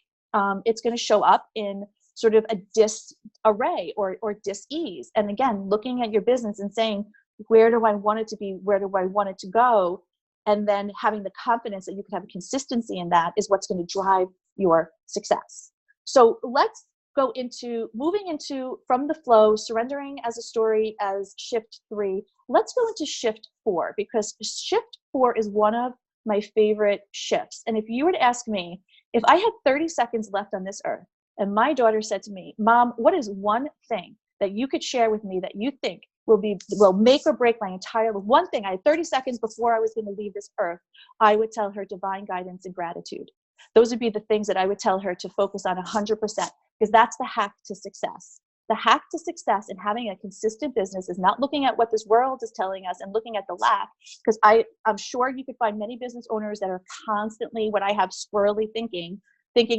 It's going to show up in sort of a disarray or dis-ease. And again, looking at your business and saying, where do I want it to be? Where do I want it to go? And then having the confidence that you can have a consistency in that is what's going to drive your success. So let's go into moving into from the flow, surrendering as a story as shift 3. Let's go into shift 4, because shift 4 is one of my favorite shifts. And if you were to ask me, if I had 30 seconds left on this earth, and my daughter said to me, Mom, what is one thing that you could share with me that you think will make or break my entire life? One thing, I had 30 seconds before I was going to leave this earth, I would tell her divine guidance and gratitude. Those would be the things that I would tell her to focus on 100%, because that's the hack to success. The hack to success in having a consistent business is not looking at what this world is telling us and looking at the lack, because I'm sure you could find many business owners that are constantly, what I have, squirrely thinking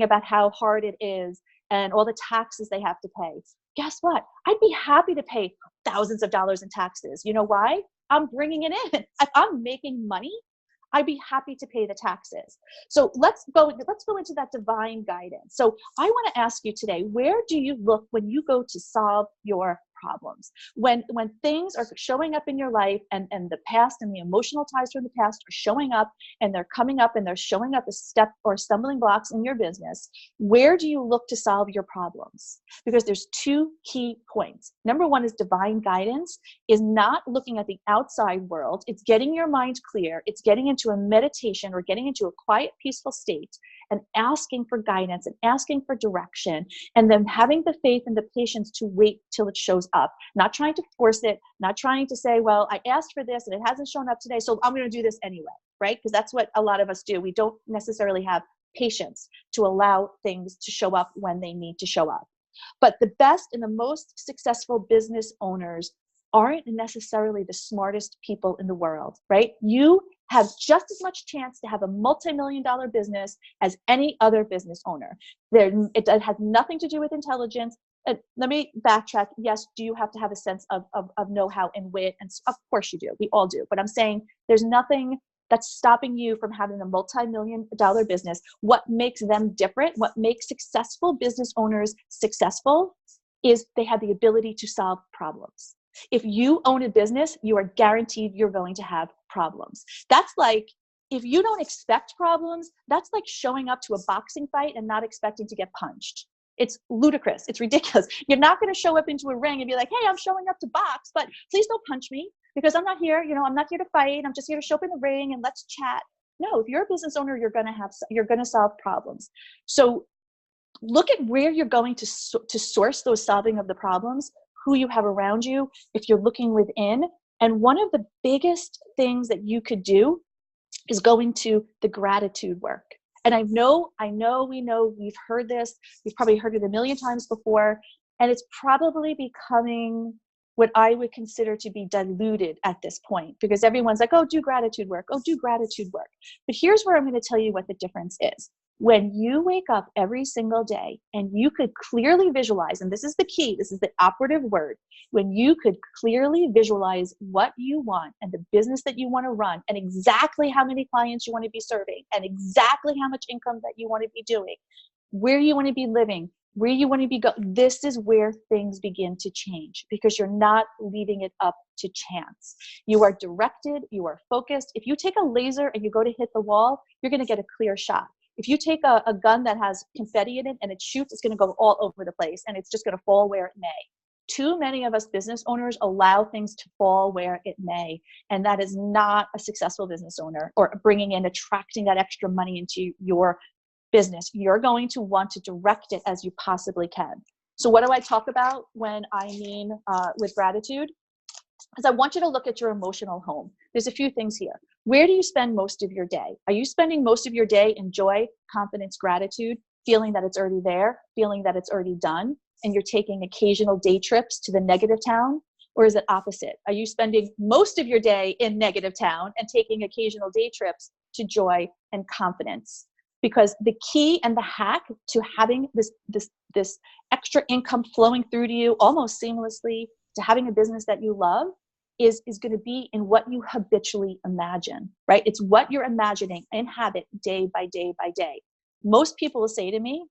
about how hard it is and all the taxes they have to pay. Guess what? I'd be happy to pay thousands of dollars in taxes. You know why? I'm bringing it in. If I'm making money, I'd be happy to pay the taxes. So let's go into that divine guidance. So I want to ask you today, where do you look when you go to solve your problems? When things are showing up in your life and the past and the emotional ties from the past are showing up and they're coming up and they're showing up as step or stumbling blocks in your business, where do you look to solve your problems? Because there's 2 key points. Number 1 is divine guidance is not looking at the outside world. It's getting your mind clear. It's getting into a meditation or getting into a quiet, peaceful state and asking for guidance and asking for direction, and then having the faith and the patience to wait till it shows up, not trying to force it, not trying to say, well, I asked for this and it hasn't shown up today, so I'm going to do this anyway, right? Because that's what a lot of us do. We don't necessarily have patience to allow things to show up when they need to show up. But the best and the most successful business owners aren't necessarily the smartest people in the world, right? You have just as much chance to have a multi-million-dollar business as any other business owner. It has nothing to do with intelligence. Let me backtrack. Yes, do you have to have a sense of know-how and wit? And of course you do. We all do. But I'm saying there's nothing that's stopping you from having a multi-million-dollar business. What makes them different, what makes successful business owners successful, is they have the ability to solve problems. If you own a business, you are guaranteed you're going to have problems. That's like, if you don't expect problems, that's like showing up to a boxing fight and not expecting to get punched. It's ludicrous. It's ridiculous. You're not going to show up into a ring and be like, hey, I'm showing up to box, but please don't punch me because I'm not here. I'm not here to fight. I'm just here to show up in the ring and let's chat. No, if you're a business owner, you're going to solve problems. So look at where you're going to source those solving of the problems. who you have around you, if you're looking within. And one of the biggest things that you could do is go into the gratitude work. And I know, we've heard this, you've probably heard it a million times before, and it's probably becoming what I would consider to be diluted at this point, because everyone's like, oh, do gratitude work. Oh, do gratitude work. But here's where I'm going to tell you what the difference is. When you wake up every single day and you could clearly visualize, and this is the key, this is the operative word, when you could clearly visualize what you want and the business that you want to run and exactly how many clients you want to be serving and exactly how much income that you want to be doing, where you want to be living, where you want to be going, this is where things begin to change, because you're not leaving it up to chance. You are directed, you are focused. If you take a laser and you go to hit the wall, you're going to get a clear shot. If you take a gun that has confetti in it and it shoots, it's going to go all over the place and it's just going to fall where it may. Too many of us business owners allow things to fall where it may, and that is not a successful business owner or attracting that extra money into your business. You're going to want to direct it as you possibly can. So what do I talk about when I mean with gratitude? Because I want you to look at your emotional home. There's a few things here. Where do you spend most of your day? Are you spending most of your day in joy, confidence, gratitude, feeling that it's already there, feeling that it's already done, and you're taking occasional day trips to the negative town? Or is it opposite? Are you spending most of your day in negative town and taking occasional day trips to joy and confidence? Because the key and the hack to having this extra income flowing through to you almost seamlessly, to having a business that you love, is going to be in what you habitually imagine, right? It's what you're imagining in habit day by day by day. Most people will say to me,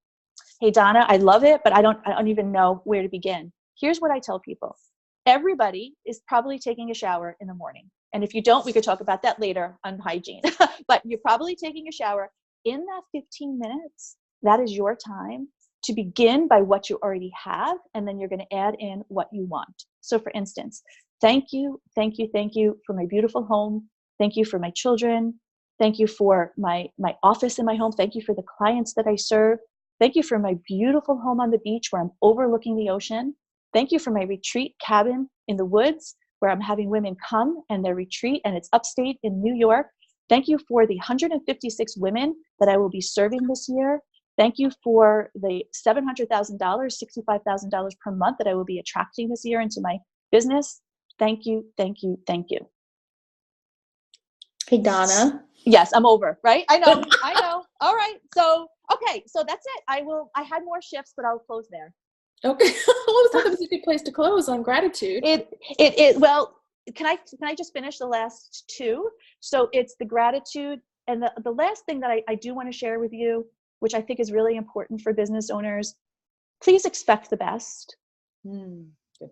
hey, Donna, I love it, but I don't even know where to begin. Here's what I tell people. Everybody is probably taking a shower in the morning. And if you don't, we could talk about that later on hygiene. But you're probably taking a shower. In that 15 minutes, that is your time to begin by what you already have, and then you're going to add in what you want. So for instance, thank you for my beautiful home. Thank you for my children. Thank you for my office in my home. Thank you for the clients that I serve. Thank you for my beautiful home on the beach where I'm overlooking the ocean. Thank you for my retreat cabin in the woods where I'm having women come and their retreat, and it's upstate in New York. Thank you for the 156 women that I will be serving this year. Thank you for the $700,000, $65,000 per month that I will be attracting this year into my business. Thank you, thank you, thank you. Hey, Donna. Yes, I'm over, right? I know. All right. So, okay. So that's it. I had more shifts, but I'll close there. Okay. Well, that was a good place to close on gratitude. Well, can I just finish the last two? So it's the gratitude. And the last thing that I do want to share with you, which I think is really important for business owners, please expect the best.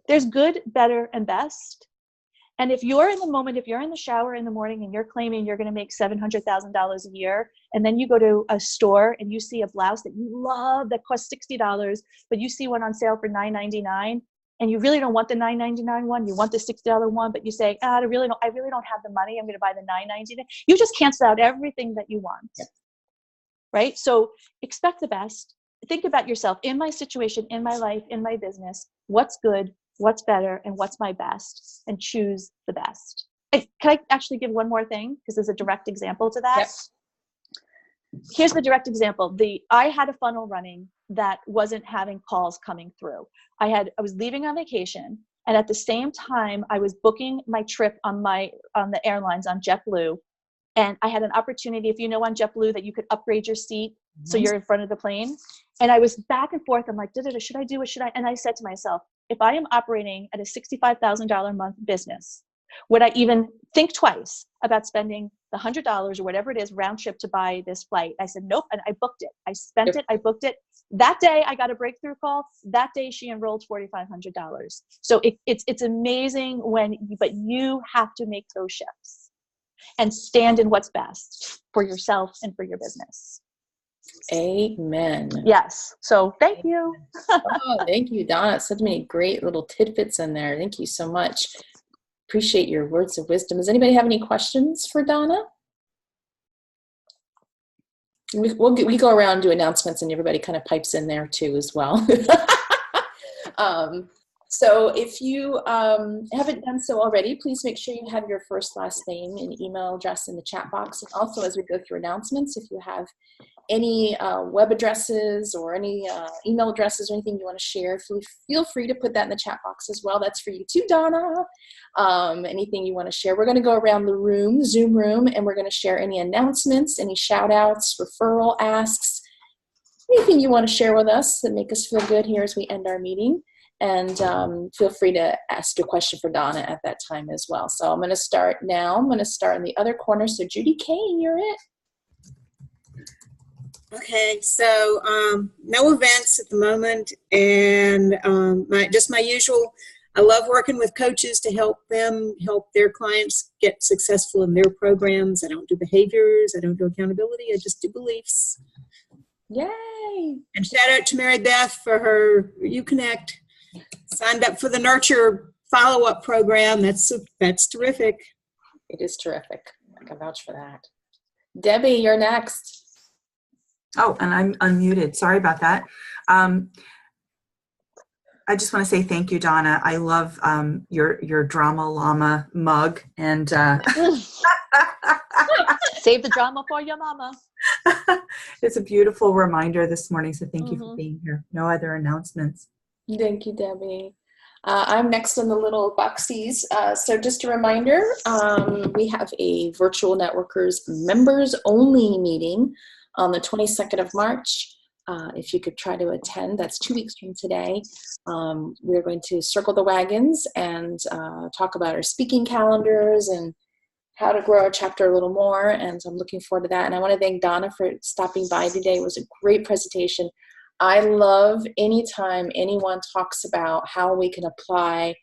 There's good, better, and best. And if you're in the moment, if you're in the shower in the morning and you're claiming you're going to make $700,000 a year, and then you go to a store and you see a blouse that you love that costs $60, but you see one on sale for $9.99, and you really don't want the $9.99 one, you want the $60 one, but you say, I really don't have the money, I'm going to buy the $9.99. You just cancel out everything that you want. Yep. Right? So expect the best. Think about yourself. In my situation, in my life, in my business, what's good, what's better, and what's my best, and choose the best. Can I actually give one more thing? Because there's a direct example to that. Yep. Here's the direct example. I had a funnel running that wasn't having calls coming through. I was leaving on vacation, and at the same time, I was booking my trip on the airlines on JetBlue. And I had an opportunity, if you know on JetBlue, that you could upgrade your seat so you're in front of the plane. And I was back and forth. I'm like, should I do it? Should I? And I said to myself, if I am operating at a $65,000 a month business, would I even think twice about spending the $100 or whatever it is round trip to buy this flight? I said, nope. And I booked it. I spent it. I booked it. That day I got a breakthrough call. That day she enrolled $4,500. So it's amazing but you have to make those shifts and stand in what's best for yourself and for your business. Amen. Yes. So thank you. Oh, thank you, Donna. So many great little tidbits in there. Thank you so much. Appreciate your words of wisdom. Does anybody have any questions for Donna? We go around and do announcements, and everybody kind of pipes in there too as well. So if you haven't done so already, please make sure you have your first, last name and email address in the chat box. And also, as we go through announcements, if you have any web addresses or any email addresses or anything you want to share, feel free to put that in the chat box as well. That's for you too, Donna. Anything you want to share. We're going to go around the room, Zoom room, and we're going to share any announcements, any shout outs, referral asks, anything you want to share with us that make us feel good here as we end our meeting. And feel free to ask a question for Donna at that time as well. So I'm going to start now. I'm going to start in the other corner. So Judy Kane, you're it. Okay, so no events at the moment, and my usual. I love working with coaches to help their clients get successful in their programs. I don't do behaviors. I don't do accountability. I just do beliefs. Yay! And shout out to Mary Beth for her UConnect. Signed up for the Nurture follow-up program. That's terrific. It is terrific. I can vouch for that. Debbie, you're next. Oh, and I'm unmuted. Sorry about that. I just want to say thank you, Donna. I love your Drama Llama mug. And save the drama for your mama. It's a beautiful reminder this morning. So thank you for being here. No other announcements. Thank you, Debbie. I'm next on the little boxies. So just a reminder, we have a Virtual Networkers members only meeting on the 22nd of March. If you could try to attend, that's 2 weeks from today. We're going to circle the wagons and talk about our speaking calendars and how to grow our chapter a little more. And I'm looking forward to that. And I want to thank Donna for stopping by today. It was a great presentation. I love anytime anyone talks about how we can apply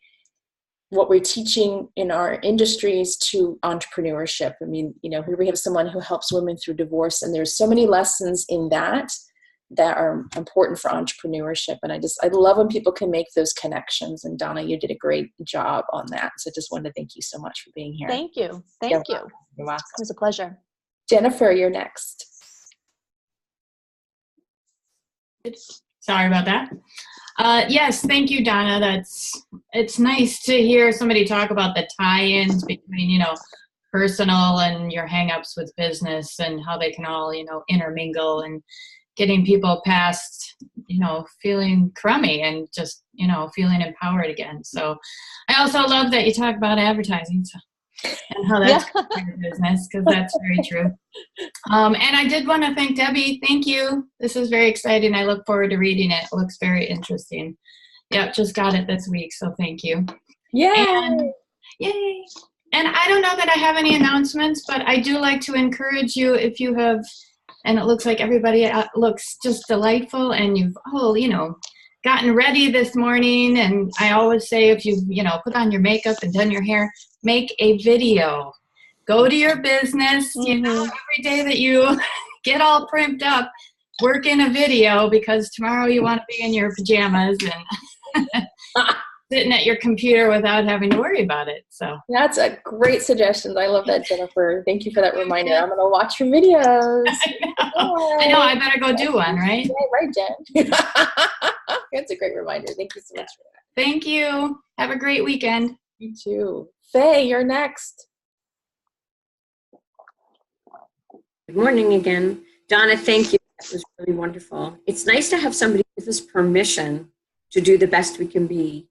what we're teaching in our industries to entrepreneurship. I mean, here we have someone who helps women through divorce, and there's so many lessons in that are important for entrepreneurship. And I love when people can make those connections. And Donna, you did a great job on that. So just wanted to thank you so much for being here. Thank you. Thank you. You're welcome. It was a pleasure. Jennifer, you're next. Sorry about that. Yes, thank you, Donna. It's nice to hear somebody talk about the tie-ins between, personal and your hang-ups with business and how they can all, intermingle and getting people past, feeling crummy and just, feeling empowered again. So I also love that you talk about advertising and how that's part of business, because that's very true. And I did want to thank Debbie. Thank you. This is very exciting. I look forward to reading it. It looks very interesting. Yep, just got it this week, so thank you. Yay! Yay! And I don't know that I have any announcements, but I do like to encourage you, if you have, and it looks like everybody looks just delightful, and you've gotten ready this morning. And I always say, if you've put on your makeup and done your hair, make a video. Go to your business, every day that you get all primped up, work in a video, because tomorrow you want to be in your pajamas and sitting at your computer without having to worry about it. So that's a great suggestion. I love that, Jennifer. Thank you for that reminder. I'm going to watch your videos. I know. I better go do one, right? Yeah, right, Jen. That's a great reminder. Thank you so much for that. Thank you. Have a great weekend. You too. Faye, you're next. Good morning again. Donna, thank you. That was really wonderful. It's nice to have somebody give us permission to do the best we can be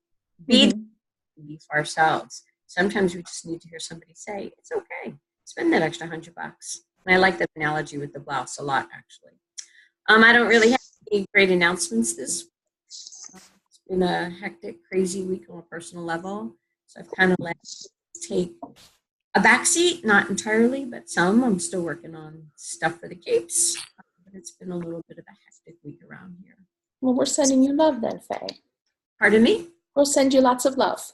for ourselves. Sometimes we just need to hear somebody say, it's okay. Spend that extra $100. And I like that analogy with the blouse a lot, actually. I don't really have any great announcements this week. It's been a hectic, crazy week on a personal level. So I've kind of let it take a backseat, not entirely, but some. I'm still working on stuff for the Capes. But it's been a little bit of a hectic week around here. Well, we're sending you love then, Faye. Pardon me? We'll send you lots of love.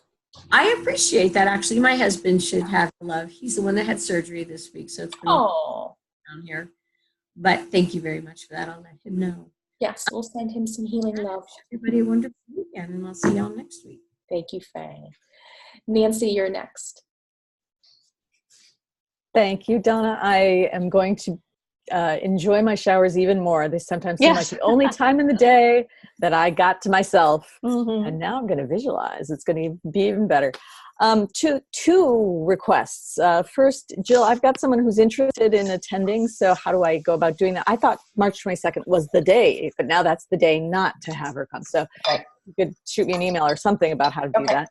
I appreciate that. Actually, my husband should have the love. He's the one that had surgery this week, so it's been down here. But thank you very much for that. I'll let him know. Yes, we'll send him some healing love. Everybody a wonderful weekend, and I'll see y'all next week. Thank you, Faye. Nancy, you're next. Thank you, Donna. I am going to enjoy my showers even more. They sometimes seem like the only time in the day that I got to myself. And now I'm going to visualize. It's going to be even better. Two requests. First, Jill, I've got someone who's interested in attending. So how do I go about doing that? I thought March 22nd was the day, but now that's the day not to have her come. So you could shoot me an email or something about how to do that.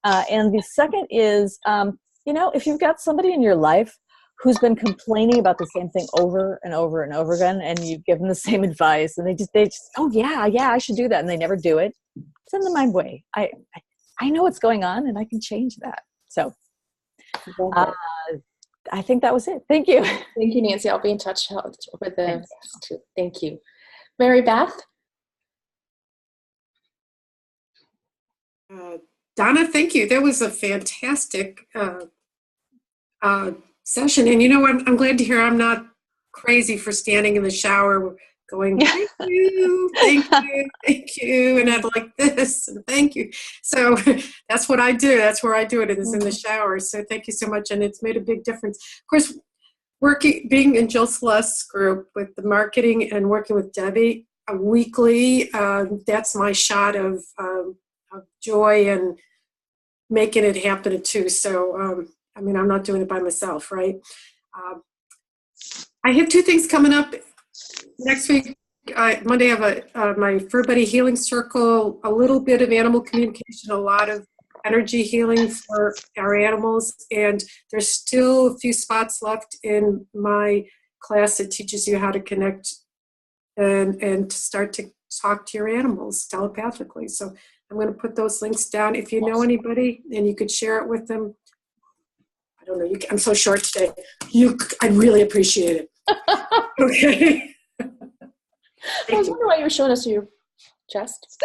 And the second is, if you've got somebody in your life who's been complaining about the same thing over and over and over again, and you give them the same advice, and they just, oh yeah, I should do that, and they never do it, send them my way. I know what's going on, and I can change that. So I think that was it. Thank you. Thank you, Nancy. I'll be in touch with the. Thank you, Mary Beth. Donna, thank you. That was a fantastic session. And I'm glad to hear I'm not crazy for standing in the shower going, thank you, thank you, and I'd like this, and thank you. So that's what I do. That's where I do it, is in the shower. So thank you so much, and it's made a big difference. Of course, being in Jill Celeste's group with the marketing and working with Debbie weekly, that's my shot of joy and making it happen too. So, I'm not doing it by myself, right? I have two things coming up next week. Monday, I have my Fur Buddy Healing Circle, a little bit of animal communication, a lot of energy healing for our animals, and there's still a few spots left in my class that teaches you how to connect and to start to talk to your animals telepathically. So I'm going to put those links down. If you know anybody and you could share it with them, I don't know. I'm so short today. I'd really appreciate it. Okay. I was wondering why you were showing us your chest.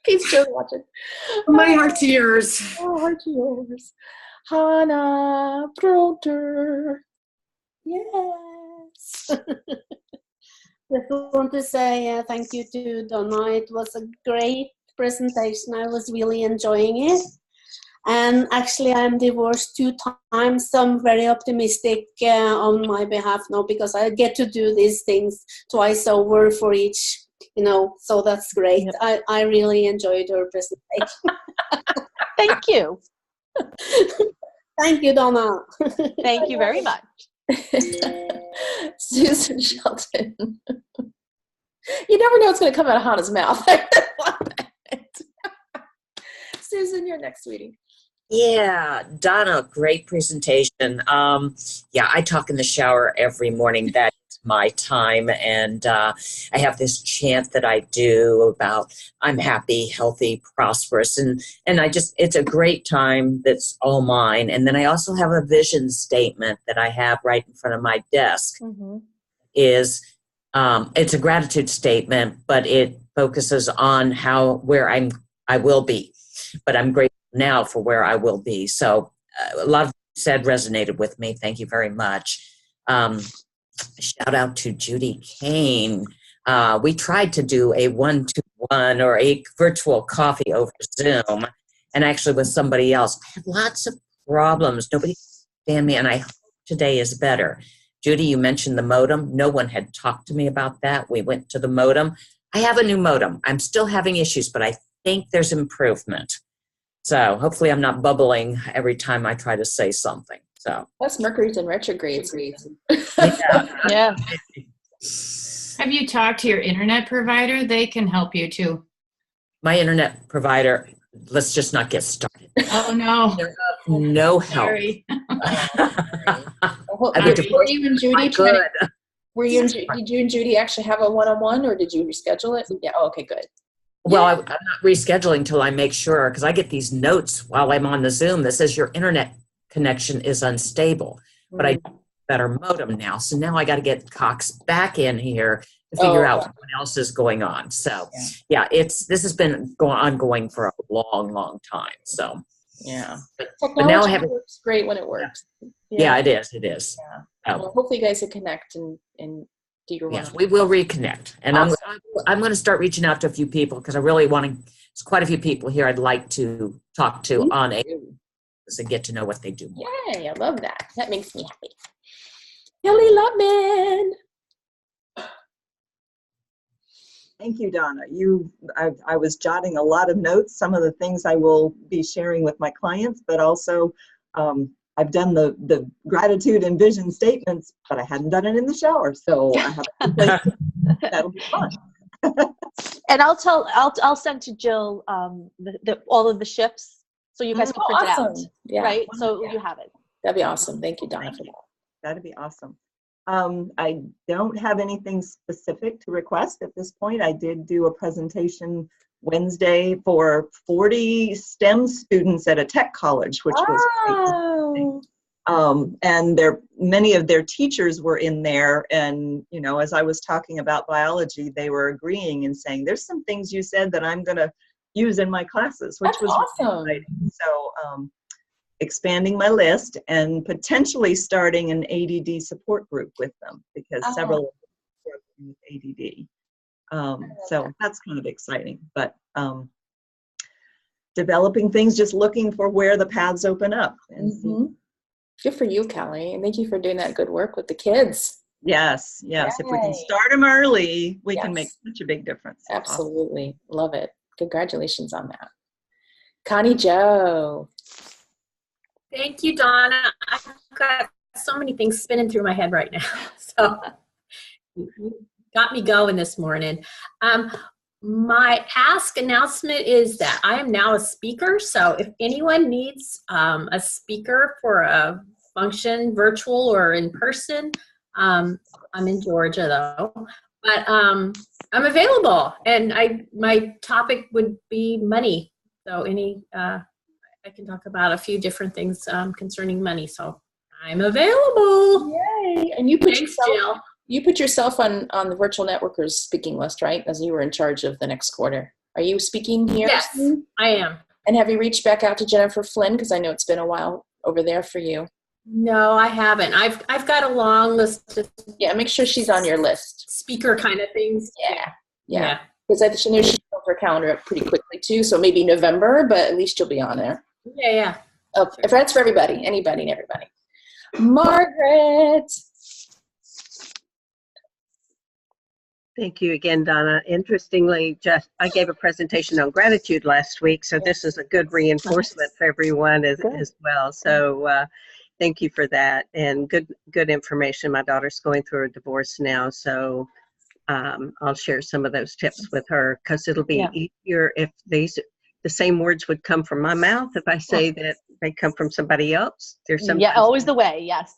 Keeps Joe watching. My heart to yours. Oh, heart to yours. Hannah Broder. Yes. Just want to say thank you to Donna. It was a great presentation. I was really enjoying it. And actually, I'm divorced 2 times, so I'm very optimistic on my behalf now, because I get to do these things twice over for each, so that's great. Yep. I really enjoyed her presentation. Thank you. Thank you, Donna. Thank you very much. Susan Shelton. You never know what's going to come out of Hannah's mouth. Susan, you're next, sweetie. Yeah, Donna, great presentation. I talk in the shower every morning. That's my time. And I have this chant that I do about I'm happy, healthy, prosperous. And it's a great time that's all mine. And then I also have a vision statement that I have right in front of my desk. It's a gratitude statement, but it focuses on where I will be. But I'm grateful now for where I will be. So a lot of what you said resonated with me. Thank you very much. Shout out to Judy Kane. We tried to do a 1-to-1 or a virtual coffee over Zoom, and actually with somebody else. I had lots of problems. Nobody could understand me, and I hope today is better. Judy, you mentioned the modem. No one had talked to me about that. We went to the modem. I have a new modem. I'm still having issues, but I think there's improvement. So hopefully I'm not bubbling every time I try to say something. So plus Mercury's in retrograde. Yeah. Have you talked to your internet provider? They can help you too. My internet provider, let's just not get started. Oh no. No help. Sorry. Were you and Judy did you and Judy actually have a one-on-one, or did you reschedule it? Yeah. Oh, okay, good. Well, I'm not rescheduling till I make sure, because I get these notes while I'm on the Zoom that says your internet connection is unstable. But I have a better modem now. So now I got to get Cox back in here to figure out what else is going on. So this has been ongoing for a long, long time. So but now I have works great when it works. Yeah, it is. It is. Yeah. Well, hopefully you guys can connect and do your Yes, we will reconnect. And awesome. I'm going to start reaching out to a few people, because I really want to, there's quite a few people here I'd like to talk to on and get to know what they do more. Yay, I love that. That makes me happy. Kelly Lutman. Thank you, Donna. I was jotting a lot of notes, some of the things I will be sharing with my clients, but also I've done the gratitude and vision statements, but I hadn't done it in the shower. So I have to place it. That'll be fun. And I'll send to Jill all of the shifts so you guys can print it out. Yeah. Right? So you have it. That'd be awesome. Thank you, Donna, for that. That'd be awesome. I don't have anything specific to request at this point. I did do a presentation Wednesday for 40 STEM students at a tech college, which was great. And many of their teachers were in there, and as I was talking about biology, they were agreeing and saying, there's some things you said that I'm going to use in my classes, which was awesome. Really exciting. So expanding my list and potentially starting an ADD support group with them, because several of them are working with ADD. So that's kind of exciting, but developing things, just looking for where the paths open up. And Good for you, Kelly, and thank you for doing that good work with the kids. Yes. Yay. If we can start them early, we can make such a big difference. Absolutely. Love it. Congratulations on that. Connie Joe. Thank you, Donna. I've got so many things spinning through my head right now. So you got me going this morning. My ask announcement is that I am now a speaker. So if anyone needs a speaker for a function, virtual or in person, I'm in Georgia though, but I'm available. And my topic would be money. So I can talk about a few different things concerning money. So I'm available. Yay! And you put yourself on the Virtual Networkers speaking list, right? As you were in charge of the next quarter. Are you speaking here? Yes, I am. And have you reached back out to Jennifer Flynn? Because I know it's been a while over there for you. No, I haven't. I've got a long list of make sure she's on your list. Speaker kind of things. Yeah. Because I think she knew she filled her calendar up pretty quickly too. So maybe November, but at least you'll be on there. Yeah. If that's for everybody, anybody and everybody. Margaret. Thank you again, Donna. Interestingly, I gave a presentation on gratitude last week, so this is a good reinforcement for everyone as well. So thank you for that, and good information. My daughter's going through a divorce now, so I'll share some of those tips with her, because it'll be easier if the same words would come from my mouth if I say that they come from somebody else. There's always the way. Yes.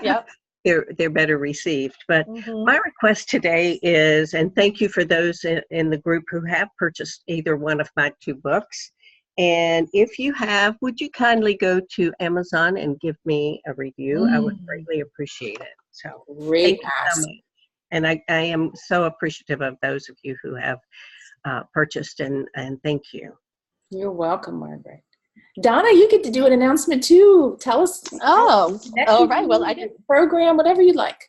Yep. They're better received. But my request today is, and thank you for those in the group who have purchased either one of my 2 books. And if you have, would you kindly go to Amazon and give me a review? I would greatly appreciate it. So great. Thank you so much. And I am so appreciative of those of you who have purchased, and thank you. You're welcome, Margaret. Donna, you get to do an announcement too. Tell us. All right. Well, I didn't program, whatever you'd like.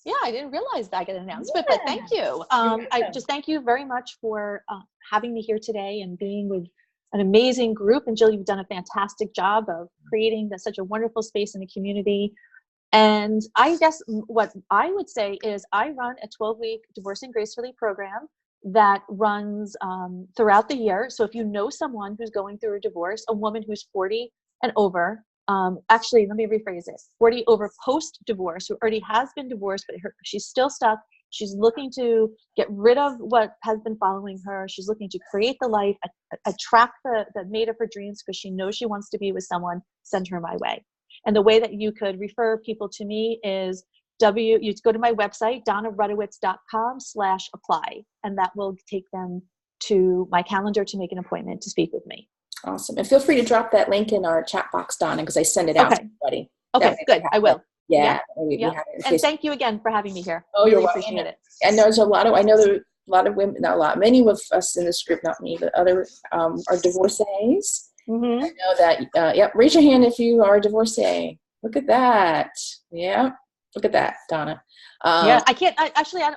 Yeah, I didn't realize that I get an announcement, but thank you. I just thank you very much for having me here today and being with an amazing group. And Jill, you've done a fantastic job of creating such a wonderful space in the community. And I guess what I would say is I run a 12-week Divorcing Gracefully program that runs throughout the year. So if you know someone who's going through a divorce, a woman who's 40 and over, actually, let me rephrase it, 40 over post-divorce, who already has been divorced, but she's still stuck. She's looking to get rid of what has been following her. She's looking to create the life, attract the mate of her dreams, because she knows she wants to be with someone. Send her my way. And the way that you could refer people to me is you go to my website, donnarudowitz.com/apply, and that will take them to my calendar to make an appointment to speak with me. Awesome. And feel free to drop that link in our chat box, Donna, because I send it out to everybody. Okay, good. I will. Yeah. And thank you again for having me here. Oh, you're welcome. Appreciate it. And there's I know there are a lot of women, not a lot, many of us in this group, not me, but other are divorcees. I know that, raise your hand if you are a divorcee. Look at that. Yeah. Look at that, Donna. I can't, I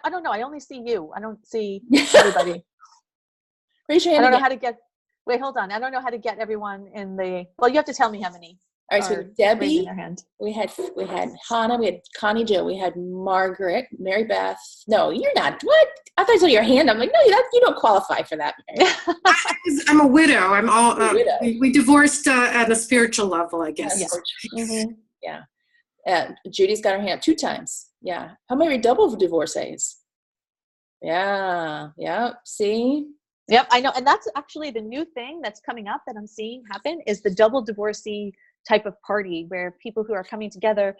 don't know. I only see you. I don't see everybody. Raise your hand. I don't know how to get, wait, hold on. I don't know how to get everyone in the, well, you have to tell me how many. All right, so we are had Debbie, raising their hand. we had Hannah, we had Connie Jo, we had Margaret, Mary Beth. No, you're not. What? I thought you saw your hand. I'm like, no, you don't qualify for that, Mary. I'm a widow. I'm all. You're a widow. We divorced at a spiritual level, I guess. Yeah. Judy's got her hand 2 times. Yeah. How many double divorcees? Yeah. See? Yep, I know. And that's actually the new thing that's coming up that I'm seeing happen is the double divorcee type of party where people who are coming together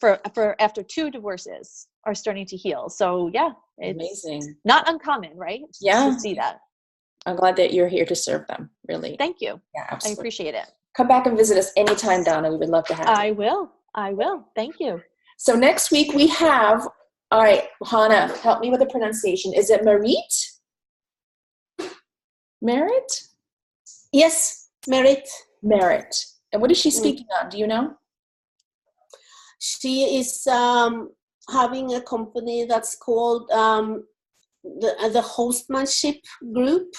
for after 2 divorces are starting to heal. So yeah, it's amazing. Not uncommon, right? Yeah. To see that. I'm glad that you're here to serve them, really. Thank you. Yeah, absolutely. I appreciate it. Come back and visit us anytime, Donna. We would love to have you. I will. Thank you. So next week we have, all right, Hannah, help me with the pronunciation. Is it Marit? Merit? Yes, Merit. Merit. And what is she speaking on? Do you know? She is having a company that's called the Hostmanship Group.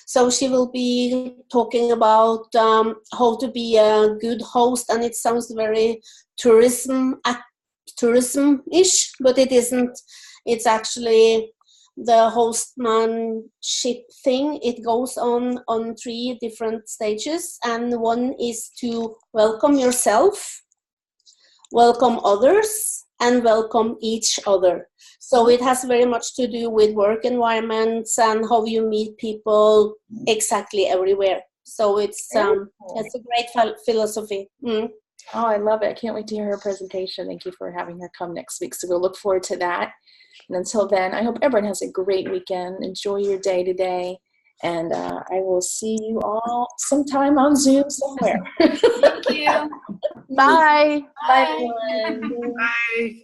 So she will be talking about how to be a good host, and it sounds very tourism-ish, but it isn't. It's actually the hostmanship thing. It goes on 3 different stages, and one is to welcome yourself, welcome others, and welcome each other. So it has very much to do with work environments and how you meet people exactly everywhere. So it's a great philosophy. Oh, I love it. I can't wait to hear her presentation. Thank you for having her come next week. So we'll look forward to that. And until then, I hope everyone has a great weekend. Enjoy your day today. And I will see you all sometime on Zoom somewhere. Thank you. Bye. Bye, everyone. Bye.